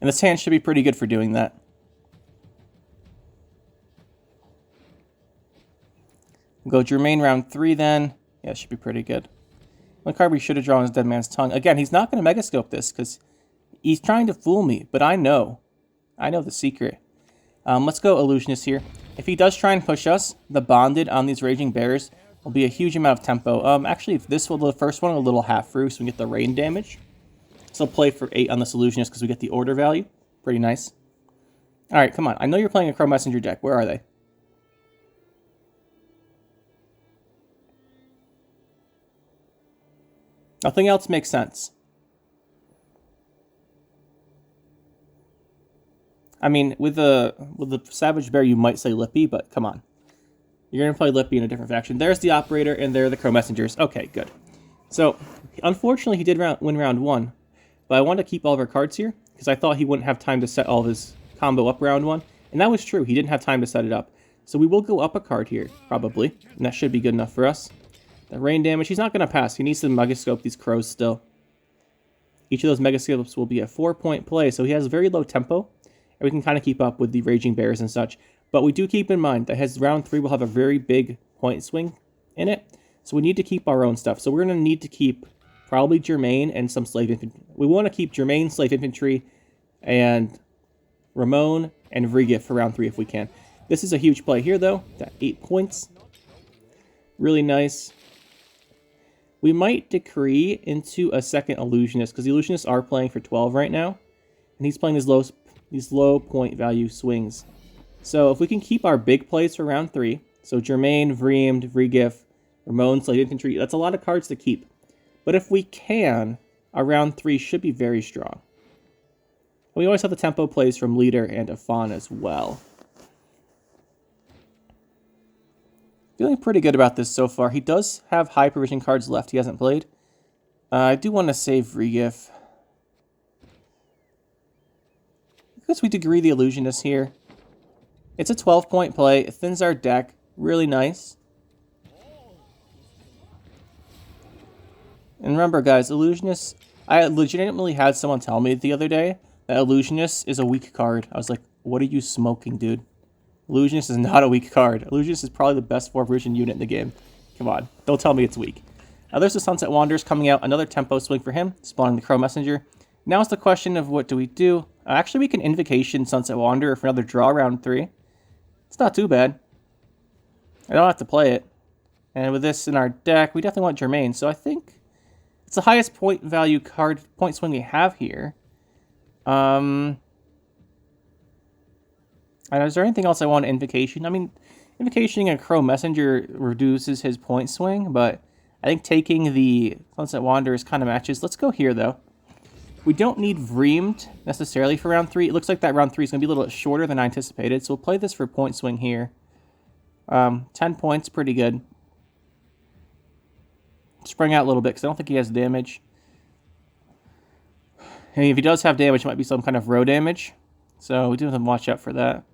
And this hand should be pretty good for doing that. We'll go Germain round 3 then. Yeah, it should be pretty good. One card we should have drawn is Dead Man's Tongue. Again, he's not going to Megascope this because he's trying to fool me, but I know. I know the secret. Let's go Illusionist here. If he does try and push us, the Bonded on these Raging Bears will be a huge amount of tempo. Actually, if this was the first one, a little half through, so we get the rain damage. So play for 8 on this Illusionist because we get the order value. Pretty nice. Alright, come on. I know you're playing a Crow Messenger deck. Where are they? Nothing else makes sense. I mean, with the Savage Bear, you might say Lippy, but come on. You're going to play Lippy in a different faction. There's the Operator, and there are the Crow Messengers. Okay, good. So, unfortunately, he did win round 1. But I wanted to keep all of our cards here, because I thought he wouldn't have time to set all of his combo up round 1. And that was true. He didn't have time to set it up. So we will go up a card here, probably. And that should be good enough for us. The rain damage, he's not going to pass. He needs to Megascope these crows still. Each of those Megascopes will be a 4-point play, so he has very low tempo. And we can kind of keep up with the Raging Bears and such. But we do keep in mind that his round 3 will have a very big point swing in it. So we need to keep our own stuff. So we're going to need to keep probably Germain and some Slave Infantry. We want to keep Germain, Slave Infantry, and Ramon and Vrigif for round 3 if we can. This is a huge play here, though. That 8 points. Really nice. We might decree into a second Illusionist, because the Illusionists are playing for 12 right now. And he's playing these low point value swings. So if we can keep our big plays for round 3, so Germain, Vreemed, Vrigif, Ramon, Slave Infantry, that's a lot of cards to keep. But if we can, our round 3 should be very strong. We always have the tempo plays from Leader and Afan as well. Feeling pretty good about this so far. He does have high provision cards left he hasn't played. I do want to save Vrigif. I guess we degree the Illusionist here. It's a 12-point play. It thins our deck. Really nice. And remember, guys, Illusionist... I legitimately had someone tell me the other day that Illusionist is a weak card. I was like, what are you smoking, dude? Illusionist is not a weak card. Illusionist is probably the best 4th-version unit in the game. Come on, don't tell me it's weak. Now there's the Sunset Wanderers coming out. Another tempo swing for him, spawning the Crow Messenger. Now it's the question of what do we do? Actually, we can Invocation Sunset Wanderer for another draw round 3. It's not too bad. I don't have to play it. And with this in our deck, we definitely want Germain. So I think it's the highest point value card, point swing we have here. And is there anything else I want Invocation? I mean, Invocationing a Crow Messenger reduces his point swing, but I think taking the Sunset Wanderers kind of matches. Let's go here, though. We don't need Vreemed necessarily for round 3. It looks like that round 3 is going to be a little bit shorter than I anticipated, so we'll play this for point swing here. 10 points, pretty good. Sprung out a little bit because I don't think he has damage. And if he does have damage, it might be some kind of row damage. So we do have to watch out for that.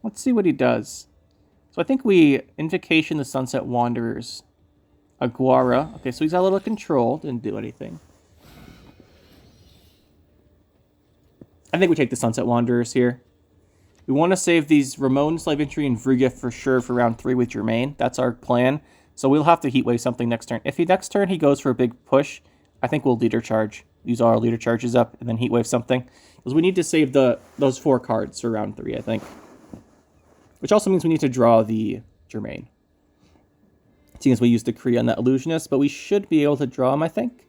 Let's see what he does. So I think we Invocation the Sunset Wanderers. Aguara. Okay, so he's got a little control. Didn't do anything. I think we take the Sunset Wanderers here. We want to save these Ramon, Slave Infantry, and Vrugif for sure for round 3 with Germain. That's our plan. So we'll have to Heatwave something next turn. If next turn he goes for a big push, I think we'll Leader Charge. Use all our Leader Charges up and then Heatwave something. Because we need to save those 4 cards for round 3, I think. Which also means we need to draw the Germain. Seeing as we used the Kree on that Illusionist, but we should be able to draw him, I think.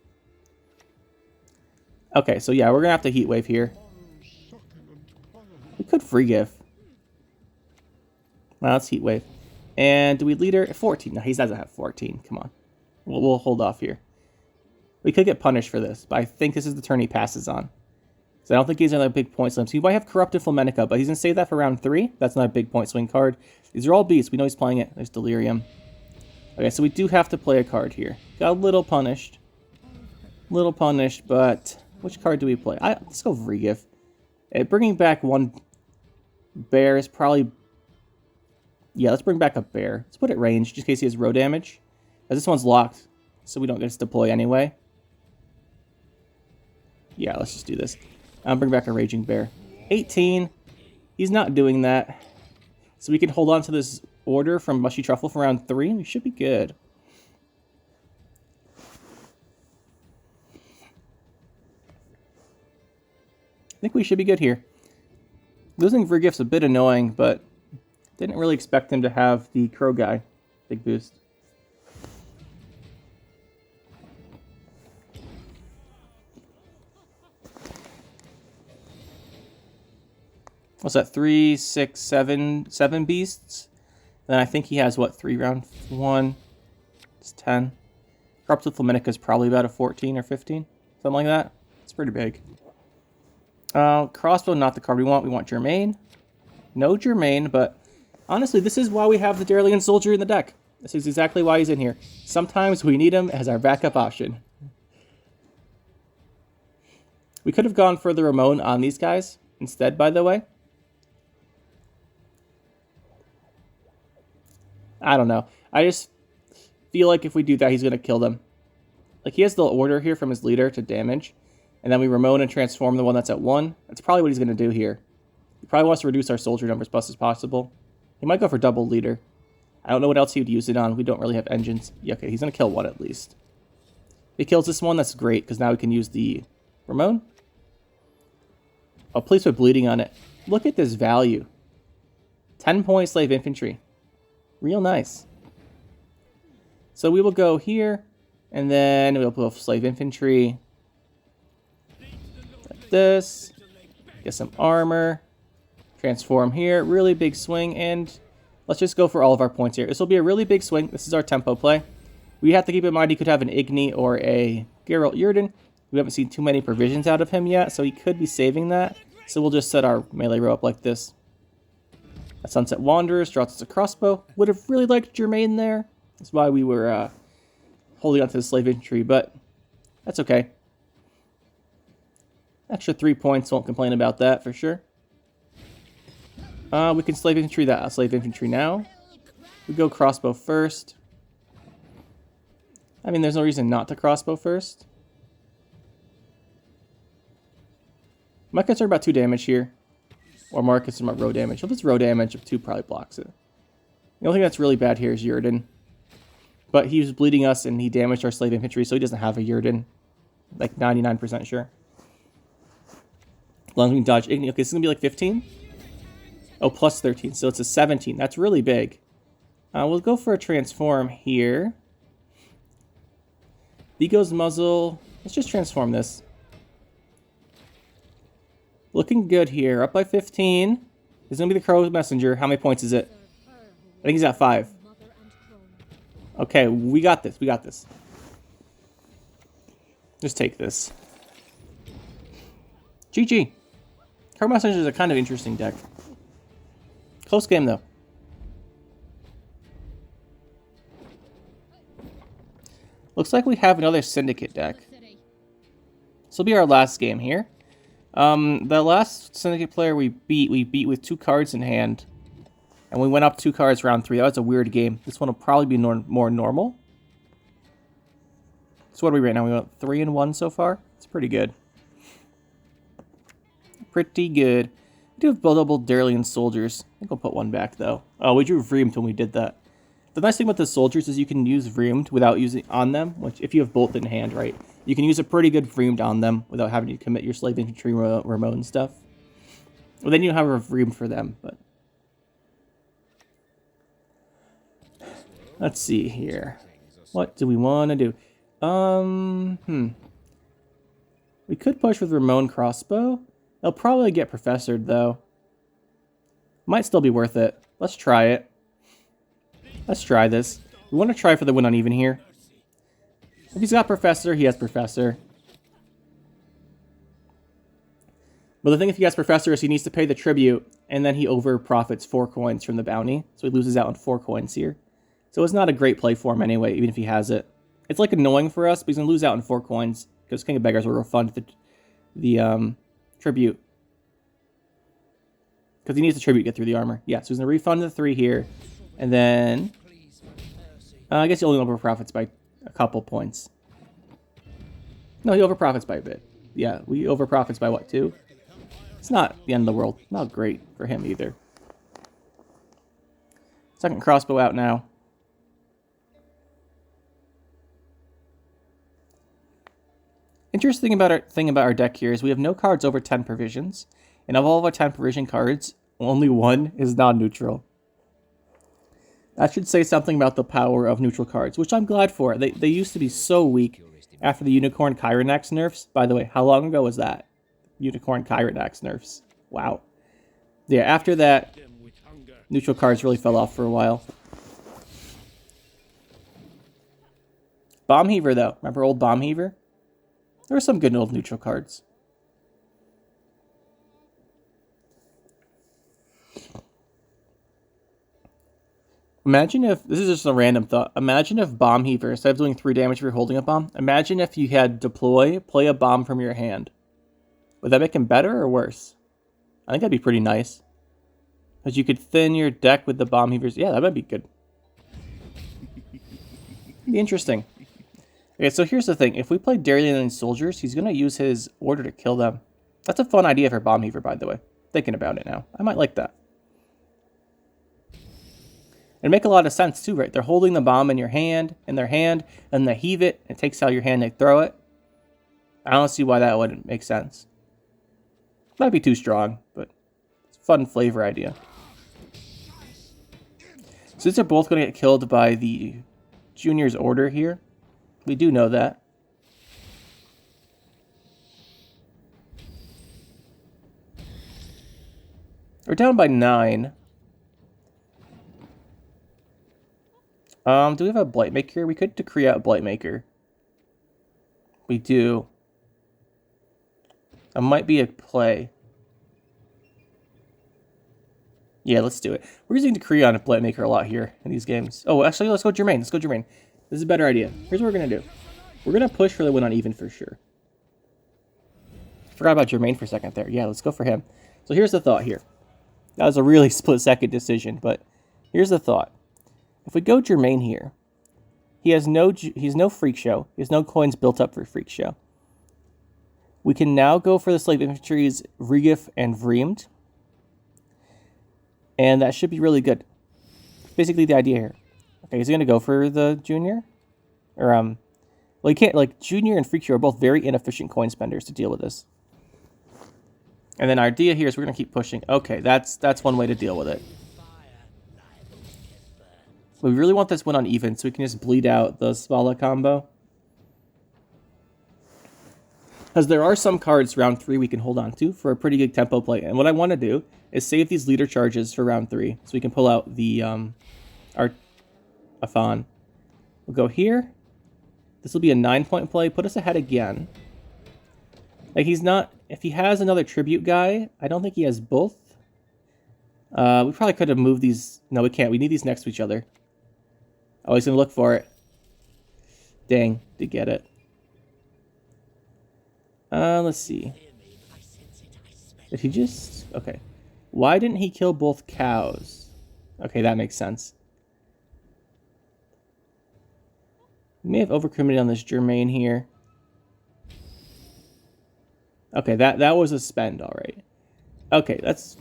Okay, so yeah, we're going to have to Heatwave here. We could Vrugif. Now let's Heatwave. And do we Leader? 14. No, he doesn't have 14. Come on. We'll hold off here. We could get punished for this, but I think this is the turn he passes on. So I don't think he's another big point swing. So he might have Corrupted Flamenca, but he's going to save that for round 3. That's not a big point swing card. These are all beasts. We know he's playing it. There's Delirium. Okay, so we do have to play a card here. Got a little punished. Little punished, but which card do we play? Let's go Vrugif. Bringing back one bear is probably... Yeah, let's bring back a bear. Let's put it range, just in case he has row damage. As this one's locked, so we don't get to deploy anyway. Yeah, let's just do this. I'll bring back a raging bear. 18. He's not doing that. So we can hold on to this order from Mushy Truffle for round 3. We should be good. I think we should be good here. Losing Vrugif's a bit annoying, but didn't really expect him to have the Crow guy. Big boost. What's that? 3, 6, 7 beasts? Then I think he has, what, 3 round 1? It's 10. Corrupted Flamenca is probably about a 14 or 15. Something like that. It's pretty big. Crossbow, not the card we want. We want Germain. No Germain, but honestly, this is why we have the Derelian Soldier in the deck. This is exactly why he's in here. Sometimes we need him as our backup option. We could have gone for the Ramon on these guys instead, by the way. I don't know. I just feel like if we do that, he's going to kill them. Like, he has the order here from his leader to damage. And then we Ramon and transform the one that's at 1. That's probably what he's going to do here. He probably wants to reduce our soldier numbers as much as possible. He might go for double leader. I don't know what else he would use it on. We don't really have engines. Yeah, okay, he's going to kill 1 at least. If he kills this one, that's great, because now we can use the Ramon. Oh, please put bleeding on it. Look at this value. 10-point Slave Infantry. Real nice. So we will go here, and then we'll put Slave Infantry. Like this. Get some armor. Transform here. Really big swing, and let's just go for all of our points here. This will be a really big swing. This is our tempo play. We have to keep in mind he could have an Igni or a Geralt Yrden. We haven't seen too many provisions out of him yet, so he could be saving that. So we'll just set our melee row up like this. A Sunset Wanderers draws us a crossbow. Would have really liked Germain there. That's why we were holding on to the Slave Infantry, but that's okay. Extra 3 points, won't complain about that for sure. We can Slave Infantry that Slave Infantry now. We go crossbow first. I mean, there's no reason not to crossbow first. I'm not concerned about 2 damage here. Or more concerned about row damage. If it's row damage, 2 probably blocks it. The only thing that's really bad here is Yrden. But he was bleeding us and he damaged our Slave Infantry, so he doesn't have a Yrden. Like 99% sure. As long as we can dodge Igni. Okay, this is going to be like 15? Oh, plus 13, so it's a 17. That's really big. We'll go for a transform here. Vigo's muzzle. Let's just transform this. Looking good here. Up by 15. This is going to be the Crow Messenger. How many points is it? I think he's at 5. Okay, we got this. We got this. Just take this. GG. Crow Messenger is a kind of interesting deck. Close game, though. Looks like we have another Syndicate deck. This will be our last game here. The last Syndicate player we beat with 2 cards in hand. And we went up 2 cards round 3. That was a weird game. This one will probably be more normal. So what are we right now? We went 3-1 so far. It's pretty good. Pretty good. We do have double Darlian soldiers. I think we'll put 1 back, though. Oh, we drew Vreemed when we did that. The nice thing about the soldiers is you can use Vreemed without using on them, which if you have both in hand, right? You can use a pretty good Vreemed on them without having to commit your Slave Infantry remote and stuff. Well, then you have a Vreemed for them, but... Let's see here. What do we want to do? We could push with Ramon Crossbow. They'll probably get Professored, though. Might still be worth it. Let's try it. Let's try this. We want to try for the win uneven here. If he's got Professor, he has Professor. But the thing if he has Professor is he needs to pay the tribute, and then he over-profits 4 coins from the bounty. So he loses out on 4 coins here. So it's not a great play for him anyway, even if he has it. It's like annoying for us, but he's going to lose out on 4 coins, because King of Beggars will refund the tribute. Because he needs the tribute to get through the armor. Yeah, so he's going to refund the 3 here. And then... I guess he only over-profits by a couple points. No, he over-profits by a bit. Yeah, we over-profits by what, 2? It's not the end of the world. Not great for him either. Second crossbow out now. Interesting thing about our deck here is we have no cards over 10 provisions. And of all of our 10 provision cards, only 1 is non-neutral. That should say something about the power of neutral cards, which I'm glad for. They used to be so weak after the Unicorn Kyrenax nerfs. By the way, how long ago was that? Unicorn Kyrenax nerfs. Wow. Yeah, after that, neutral cards really fell off for a while. Bomb Heaver, though. Remember old Bomb Heaver? There were some good old neutral cards. Imagine if, this is just a random thought, imagine if Bomb Heaver, instead of doing 3 damage if you're holding a bomb, imagine if you had deploy, play a bomb from your hand. Would that make him better or worse? I think that'd be pretty nice. Because you could thin your deck with the Bomb Heavers. Yeah, that might be good. Be interesting. Okay, so here's the thing. If we play Darlian Soldiers, he's going to use his order to kill them. That's a fun idea for Bomb Heaver, by the way. Thinking about it now. I might like that. It'd make a lot of sense, too, right? They're holding the bomb in their hand, and they heave it, it takes out your hand, they throw it. I don't see why that wouldn't make sense. Might be too strong, but it's a fun flavor idea. Since they're both going to get killed by the Junior's order here, we do know that. We're down by 9. Do we have a Blightmaker? We could decree out Blightmaker. We do. That might be a play. Yeah, let's do it. We're using Decree on Blightmaker a lot here in these games. Oh, actually, let's go Germain. Let's go Germain. This is a better idea. Here's what we're going to do. We're going to push for the win on even for sure. Forgot about Germain for a second there. Yeah, let's go for him. So here's the thought here. That was a really split-second decision, but here's the thought. If we go Germain here, he has no freak show. He has no coins built up for freak show. We can now go for the Slave Infantry's Regif and Vreemd. And that should be really good. That's basically the idea here. Okay, is he going to go for the Junior? Or, well, you can't, like, Junior and Freak Show are both very inefficient coin spenders to deal with this. And then our idea here is we're going to keep pushing. Okay, that's one way to deal with it. But we really want this win on even, so we can just bleed out the Svala combo. Because there are some cards round 3 we can hold on to for a pretty good tempo play. And what I want to do is save these leader charges for round 3. So we can pull out the our Afan. We'll go here. This will be a 9-point play. Put us ahead again. Like, he's not... If he has another tribute guy, I don't think he has both. We probably could have moved these... No, we can't. We need these next to each other. Oh, he's going to look for it. Dang, did get it. Let's see. Did he just... Okay. Why didn't he kill both cows? Okay, that makes sense. We may have overcommitted on this Germain here. Okay, that was a spend, alright. Okay, that's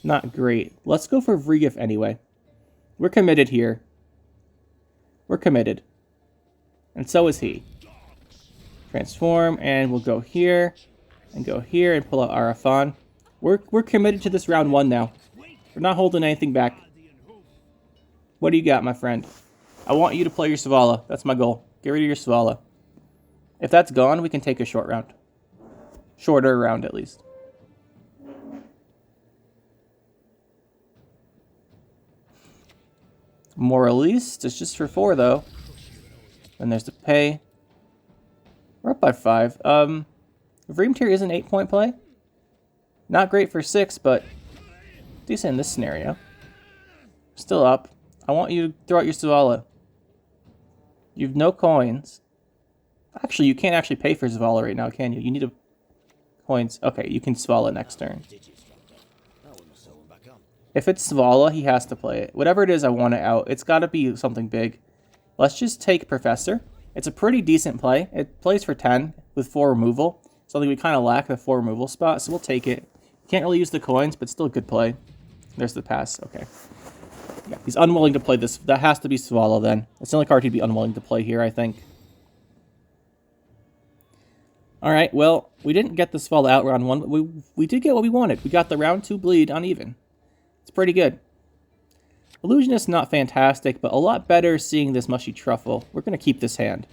not great. Let's go for Regif anyway. We're committed here. We're committed. And so is he. Transform, and we'll go here, and go here, and pull out Arafan. We're committed to this round 1 now. We're not holding anything back. What do you got, my friend? I want you to play your Svala. That's my goal. Get rid of your Svala. If that's gone, we can take a short round. Shorter round, at least. Moraliste is just for 4, though. And there's the pay. We're up by 5. Vreemd here is an 8-point play. Not great for 6, but decent in this scenario. Still up. I want you to throw out your Zavala. You have no coins. Actually, you can't actually pay for Zavala right now, can you? You need coins. Okay, you can Svala next turn. If it's Svala, he has to play it. Whatever it is, I want it out. It's got to be something big. Let's just take Professor. It's a pretty decent play. It plays for 10 with 4 removal. Something we kind of lack, the 4 removal spot, so we'll take it. Can't really use the coins, but still a good play. There's the pass. Okay. Yeah, he's unwilling to play this. That has to be Svala then. It's the only card he'd be unwilling to play here, I think. Alright, well, we didn't get the Svala out round 1, but we did get what we wanted. We got the round 2 bleed on even. It's pretty good. Illusionist, not fantastic, but a lot better seeing this Mushy Truffle. We're going to keep this hand.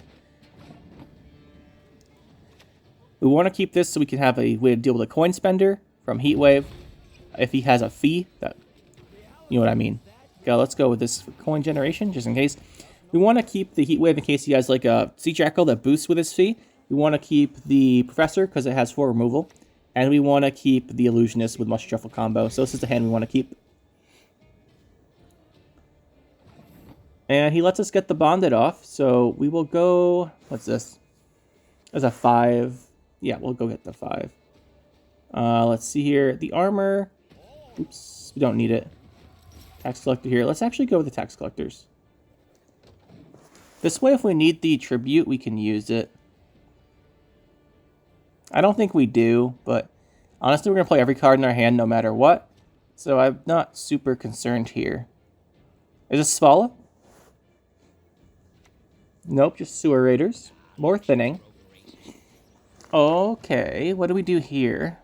We want to keep this so we can have a way to deal with a coin spender from Heatwave. If he has a fee, that, you know what I mean. Okay, let's go with this coin generation, just in case. We want to keep the Heatwave in case he has like a Sea Jackal that boosts with his fee. We want to keep the Professor because it has 4 removal. And we want to keep the Illusionist with Mushy Truffle combo. So this is the hand we want to keep. And he lets us get the bonded off. So we will go... What's this? There's a 5. Yeah, we'll go get the 5. Let's see here. The armor. Oops, we don't need it. Tax collector here. Let's actually go with the tax collectors. This way, if we need the tribute, we can use it. I don't think we do, but honestly, we're going to play every card in our hand no matter what. So I'm not super concerned here. Is this Svala? Nope, just Sewer Raiders. More thinning. Okay, what do we do here?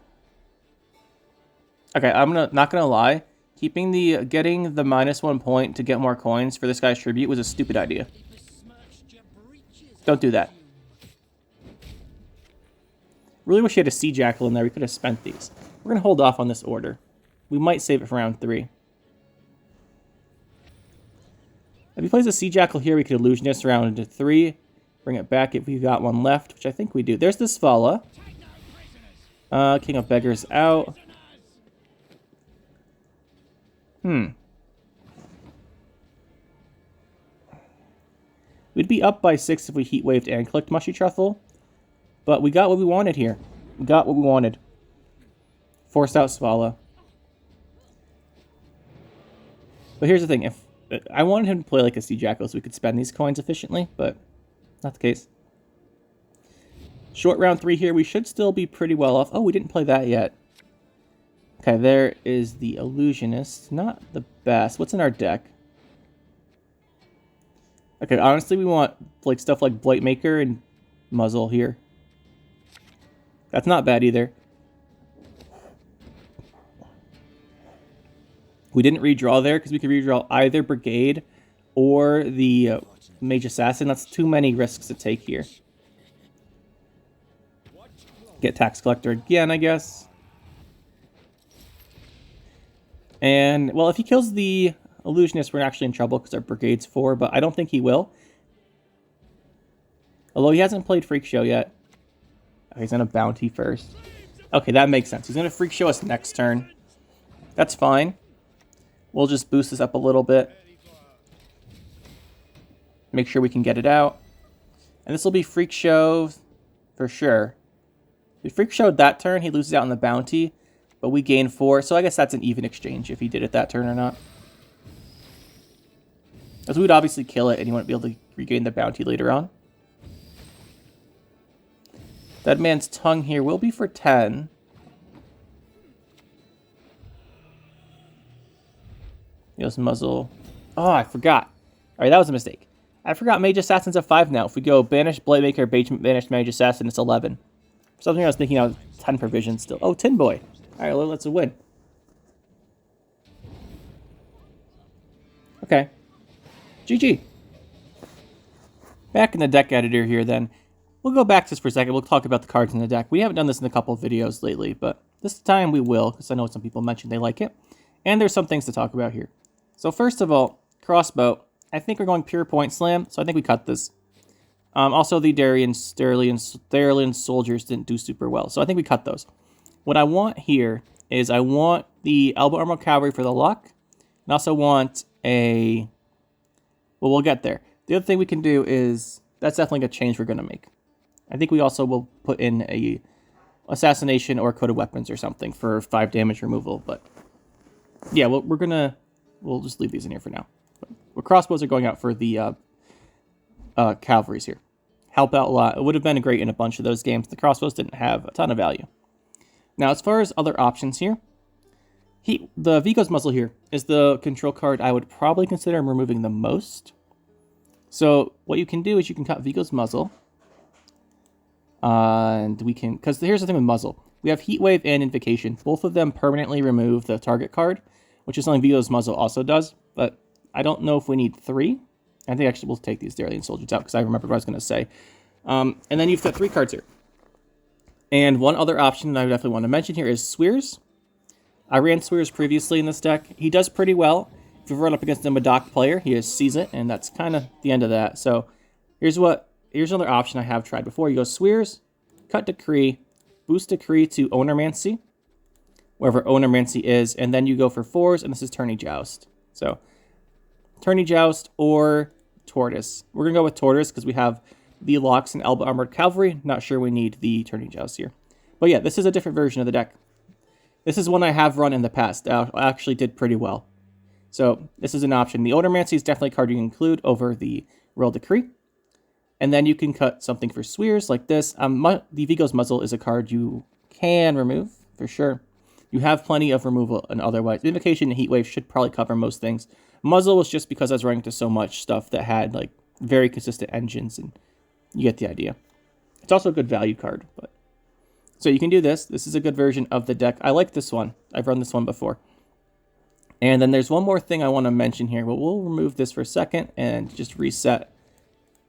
Okay, I'm not gonna lie. Getting the -1 point to get more coins for this guy's tribute was a stupid idea. Don't do that. Really wish he had a Sea Jackal in there. We could have spent these. We're gonna hold off on this order. We might save it for round 3. If he plays a Sea Jackal here, we could Illusionist round into 3. Bring it back if we've got one left, which I think we do. There's the Svala. King of Beggars out. We'd be up by 6 if we Heat Waved and clicked Mushy Truffle. But we got what we wanted here. We got what we wanted. Forced out Svala. But here's the thing. I wanted him to play like a Sea Jackal so we could spend these coins efficiently, but not the case. Short round 3 here. We should still be pretty well off. Oh, we didn't play that yet. Okay, there is the Illusionist. Not the best. What's in our deck? Okay, honestly, we want like stuff like Blightmaker and Muzzle here. That's not bad either. We didn't redraw there because we could redraw either Brigade or the Mage Assassin. That's too many risks to take here. Get Tax Collector again, I guess. And, well, if he kills the Illusionist, we're actually in trouble because our Brigade's 4, but I don't think he will. Although he hasn't played Freak Show yet. Okay, he's going to Bounty first. Okay, that makes sense. He's going to Freak Show us next turn. That's fine. We'll just boost this up a little bit. Make sure we can get it out. And this will be Freak Show for sure. If Freak Showed that turn, he loses out on the Bounty, but we gain 4. So I guess that's an even exchange if he did it that turn or not. Because we would obviously kill it and he wouldn't be able to regain the Bounty later on. That man's tongue here will be for 10. He goes Muzzle. Oh, I forgot. Alright, that was a mistake. I forgot Mage Assassin's at 5 now. If we go Banish Blightmaker, Banish Mage Assassin, it's 11. For something I was thinking I was 10 provision still. Oh, Tin Boy. Alright, well, let's win. Okay. GG. Back in the deck editor here then. We'll go back just for a second. We'll talk about the cards in the deck. We haven't done this in a couple of videos lately, but this time we will, because I know some people mentioned they like it. And there's some things to talk about here. So first of all, Crossbow. I think we're going pure point slam, so I think we cut this. Also, the Therian soldiers didn't do super well, so I think we cut those. What I want here is I want the Elbow Armor Cavalry for the luck, and also want a... Well, we'll get there. The other thing we can do is... That's definitely a change we're going to make. I think we also will put in a Assassination or Coated Weapons or something for 5 damage removal, but... Yeah, well, we'll just leave these in here for now. But crossbows are going out for the cavalries here. Help out a lot. It would have been great in a bunch of those games. The crossbows didn't have a ton of value. Now, as far as other options here, the Vigo's Muzzle here is the control card I would probably consider removing the most. So what you can do is you can cut Vigo's Muzzle. And we can... Because here's the thing with Muzzle. We have Heatwave and Invocation. Both of them permanently remove the target card, which is something Vigo's Muzzle also does. But I don't know if we need 3. I think actually we'll take these Darlian Soldiers out because I remember what I was going to say. And then you've got 3 cards here. And one other option that I definitely want to mention here is Swears. I ran Swears previously in this deck. He does pretty well. If you run up against a Madoc player, he just sees it, and that's kind of the end of that. So here's another option I have tried before. You go Swears, cut Decree, boost Decree to Ownermancy, wherever Ownermancy is, and then you go for 4s, and this is Tourney Joust. So Tourney Joust or Tortoise. We're going to go with Tortoise because we have the Locks and Elbow Armored Cavalry. Not sure we need the Tourney Joust here. But yeah, this is a different version of the deck. This is one I have run in the past. I actually did pretty well. So this is an option. The Ownermancy is definitely a card you can include over the Royal Decree. And then you can cut something for Swears like this. The Vigo's Muzzle is a card you can remove, for sure. You have plenty of removal and otherwise. Invocation and Heatwave should probably cover most things. Muzzle was just because I was running into so much stuff that had like very consistent engines, and you get the idea. It's also a good value card. But so you can do this. This is a good version of the deck. I like this one. I've run this one before. And then there's one more thing I want to mention here. But we'll remove this for a second and just reset.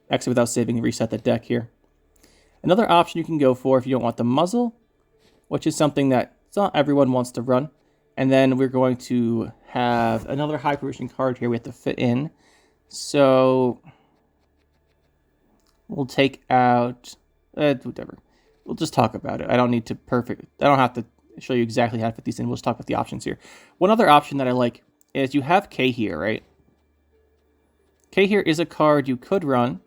Actually, without saving, reset the deck here. Another option you can go for if you don't want the Muzzle, which is something that not everyone wants to run. And then we're going to have another high provision card here we have to fit in. So we'll take out whatever. We'll just talk about it. I don't have to show you exactly how to fit these in. We'll just talk about the options here. One other option that I like is you have K here, right? K here is a card you could run.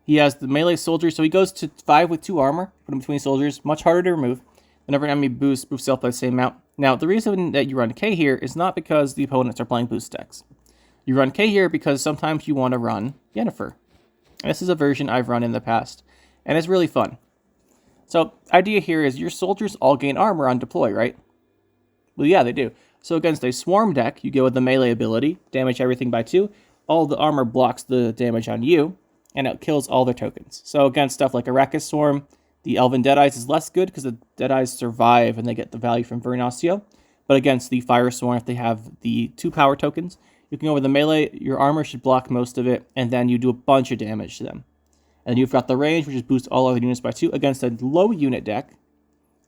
He has the melee soldier, so he goes to 5 with 2 armor. Put him between soldiers. Much harder to remove. Whenever an enemy boosts self by the same amount. Now, the reason that you run K here is not because the opponents are playing boost decks. You run K here because sometimes you want to run Yennefer. And this is a version I've run in the past, and it's really fun. So, idea here is your soldiers all gain armor on deploy, right? Well, yeah, they do. So against a swarm deck, you go with the melee ability, damage everything by 2. All the armor blocks the damage on you, and it kills all their tokens. So against stuff like Arrakis Swarm, the Elven Deadeyes is less good because the Deadeyes survive and they get the value from Vernasio. But against the Fire Swarm, if they have the 2 power tokens, you can go with the melee, your armor should block most of it, and then you do a bunch of damage to them. And then you've got the range, which is boost all other units by 2 against a low unit deck.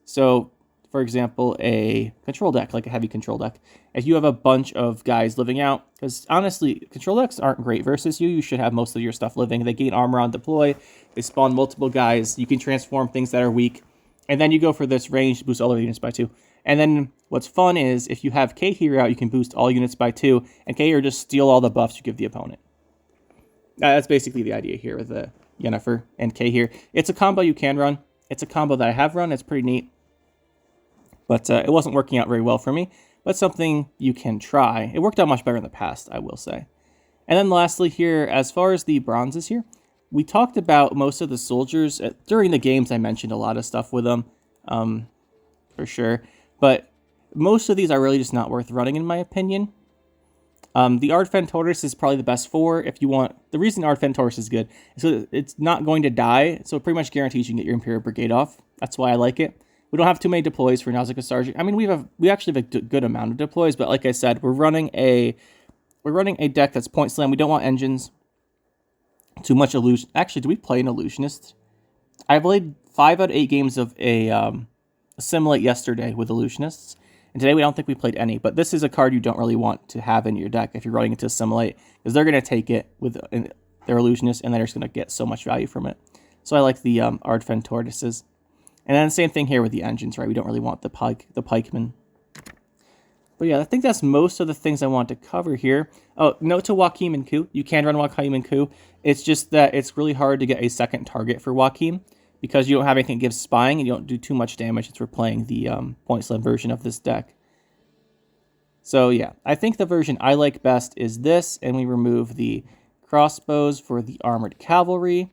So, for example, a control deck, like a heavy control deck. If you have a bunch of guys living out, because honestly, control decks aren't great versus you. You should have most of your stuff living. They gain armor on deploy. They spawn multiple guys. You can transform things that are weak. And then you go for this range to boost all other units by 2. And then what's fun is if you have K here out, you can boost all units by 2. And K here just steal all the buffs you give the opponent. That's basically the idea here with the Yennefer and K here. It's a combo you can run. It's a combo that I have run. It's pretty neat. But it wasn't working out very well for me. But something you can try. It worked out much better in the past, I will say. And then lastly here, as far as the bronzes here, we talked about most of the soldiers. During the games, I mentioned a lot of stuff with them, for sure. But most of these are really just not worth running, in my opinion. The Ardfen Tortoise is probably the best for if you want. The reason Ardfen Tortoise is good is so it's not going to die, so it pretty much guarantees you can get your Imperial Brigade off. That's why I like it. We don't have too many deploys for Nausicaa Sergeant. I mean, we actually have a good amount of deploys, but like I said, we're running a deck that's point slam. We don't want engines. Too much illusion. Actually, do we play an illusionist? I played 5 out of 8 games of a Assimilate yesterday with illusionists, and today we don't think we played any. But this is a card you don't really want to have in your deck if you're running into Assimilate, because they're going to take it with their illusionist, and they're just going to get so much value from it. So I like the Ardfen Tortoises. And then the same thing here with the engines, right? We don't really want the pikemen. But yeah, I think that's most of the things I want to cover here. Oh, note to Joachim and Ku. You can run Joachim and Ku. It's just that it's really hard to get a second target for Joachim because you don't have anything that gives spying and you don't do too much damage since we're playing the point slam version of this deck. So yeah, I think the version I like best is this, and we remove the crossbows for the armored cavalry.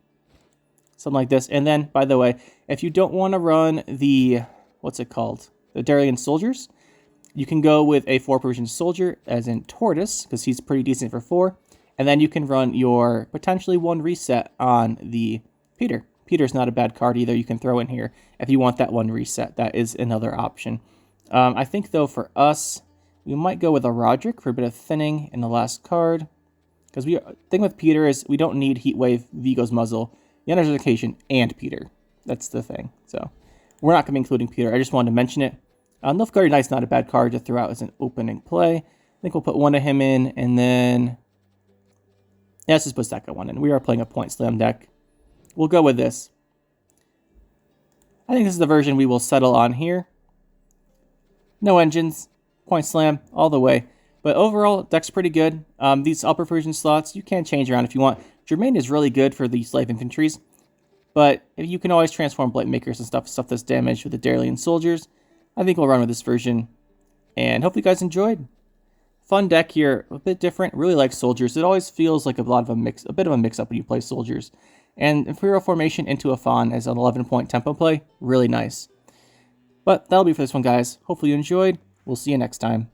Something like this. And then, by the way, if you don't want to run the, what's it called? The Daedalian soldiers, you can go with a 4 Persian soldier, as in Tortoise, because he's pretty decent for 4. And then you can run your potentially 1 reset on the Peter. Peter's not a bad card either. You can throw in here if you want that 1 reset. That is another option. I think, though, for us, we might go with a Roderick for a bit of thinning in the last card. Because the thing with Peter is we don't need Heatwave, Vigo's Muzzle, the Energification, and Peter. That's the thing. So we're not going to be including Peter. I just wanted to mention it. Nilfgaard Knight's not a bad card to throw out as an opening play. I think we'll put one of him in, and then yeah, let's just put second one in. We are playing a point slam deck. We'll go with this. I think this is the version we will settle on here. No engines, point slam all the way. But overall, deck's pretty good. These upper version slots, you can change around if you want. Germain is really good for the Slave Infantries, but you can always transform Blight Makers and stuff that's damaged with the Daedalian soldiers. I think we'll run with this version, and hope you guys enjoyed. Fun deck here, a bit different. Really like soldiers. It always feels like a bit of a mix-up when you play soldiers. And Imperial formation into a Fawn as an 11-point tempo play, really nice. But that'll be for this one, guys. Hopefully you enjoyed. We'll see you next time.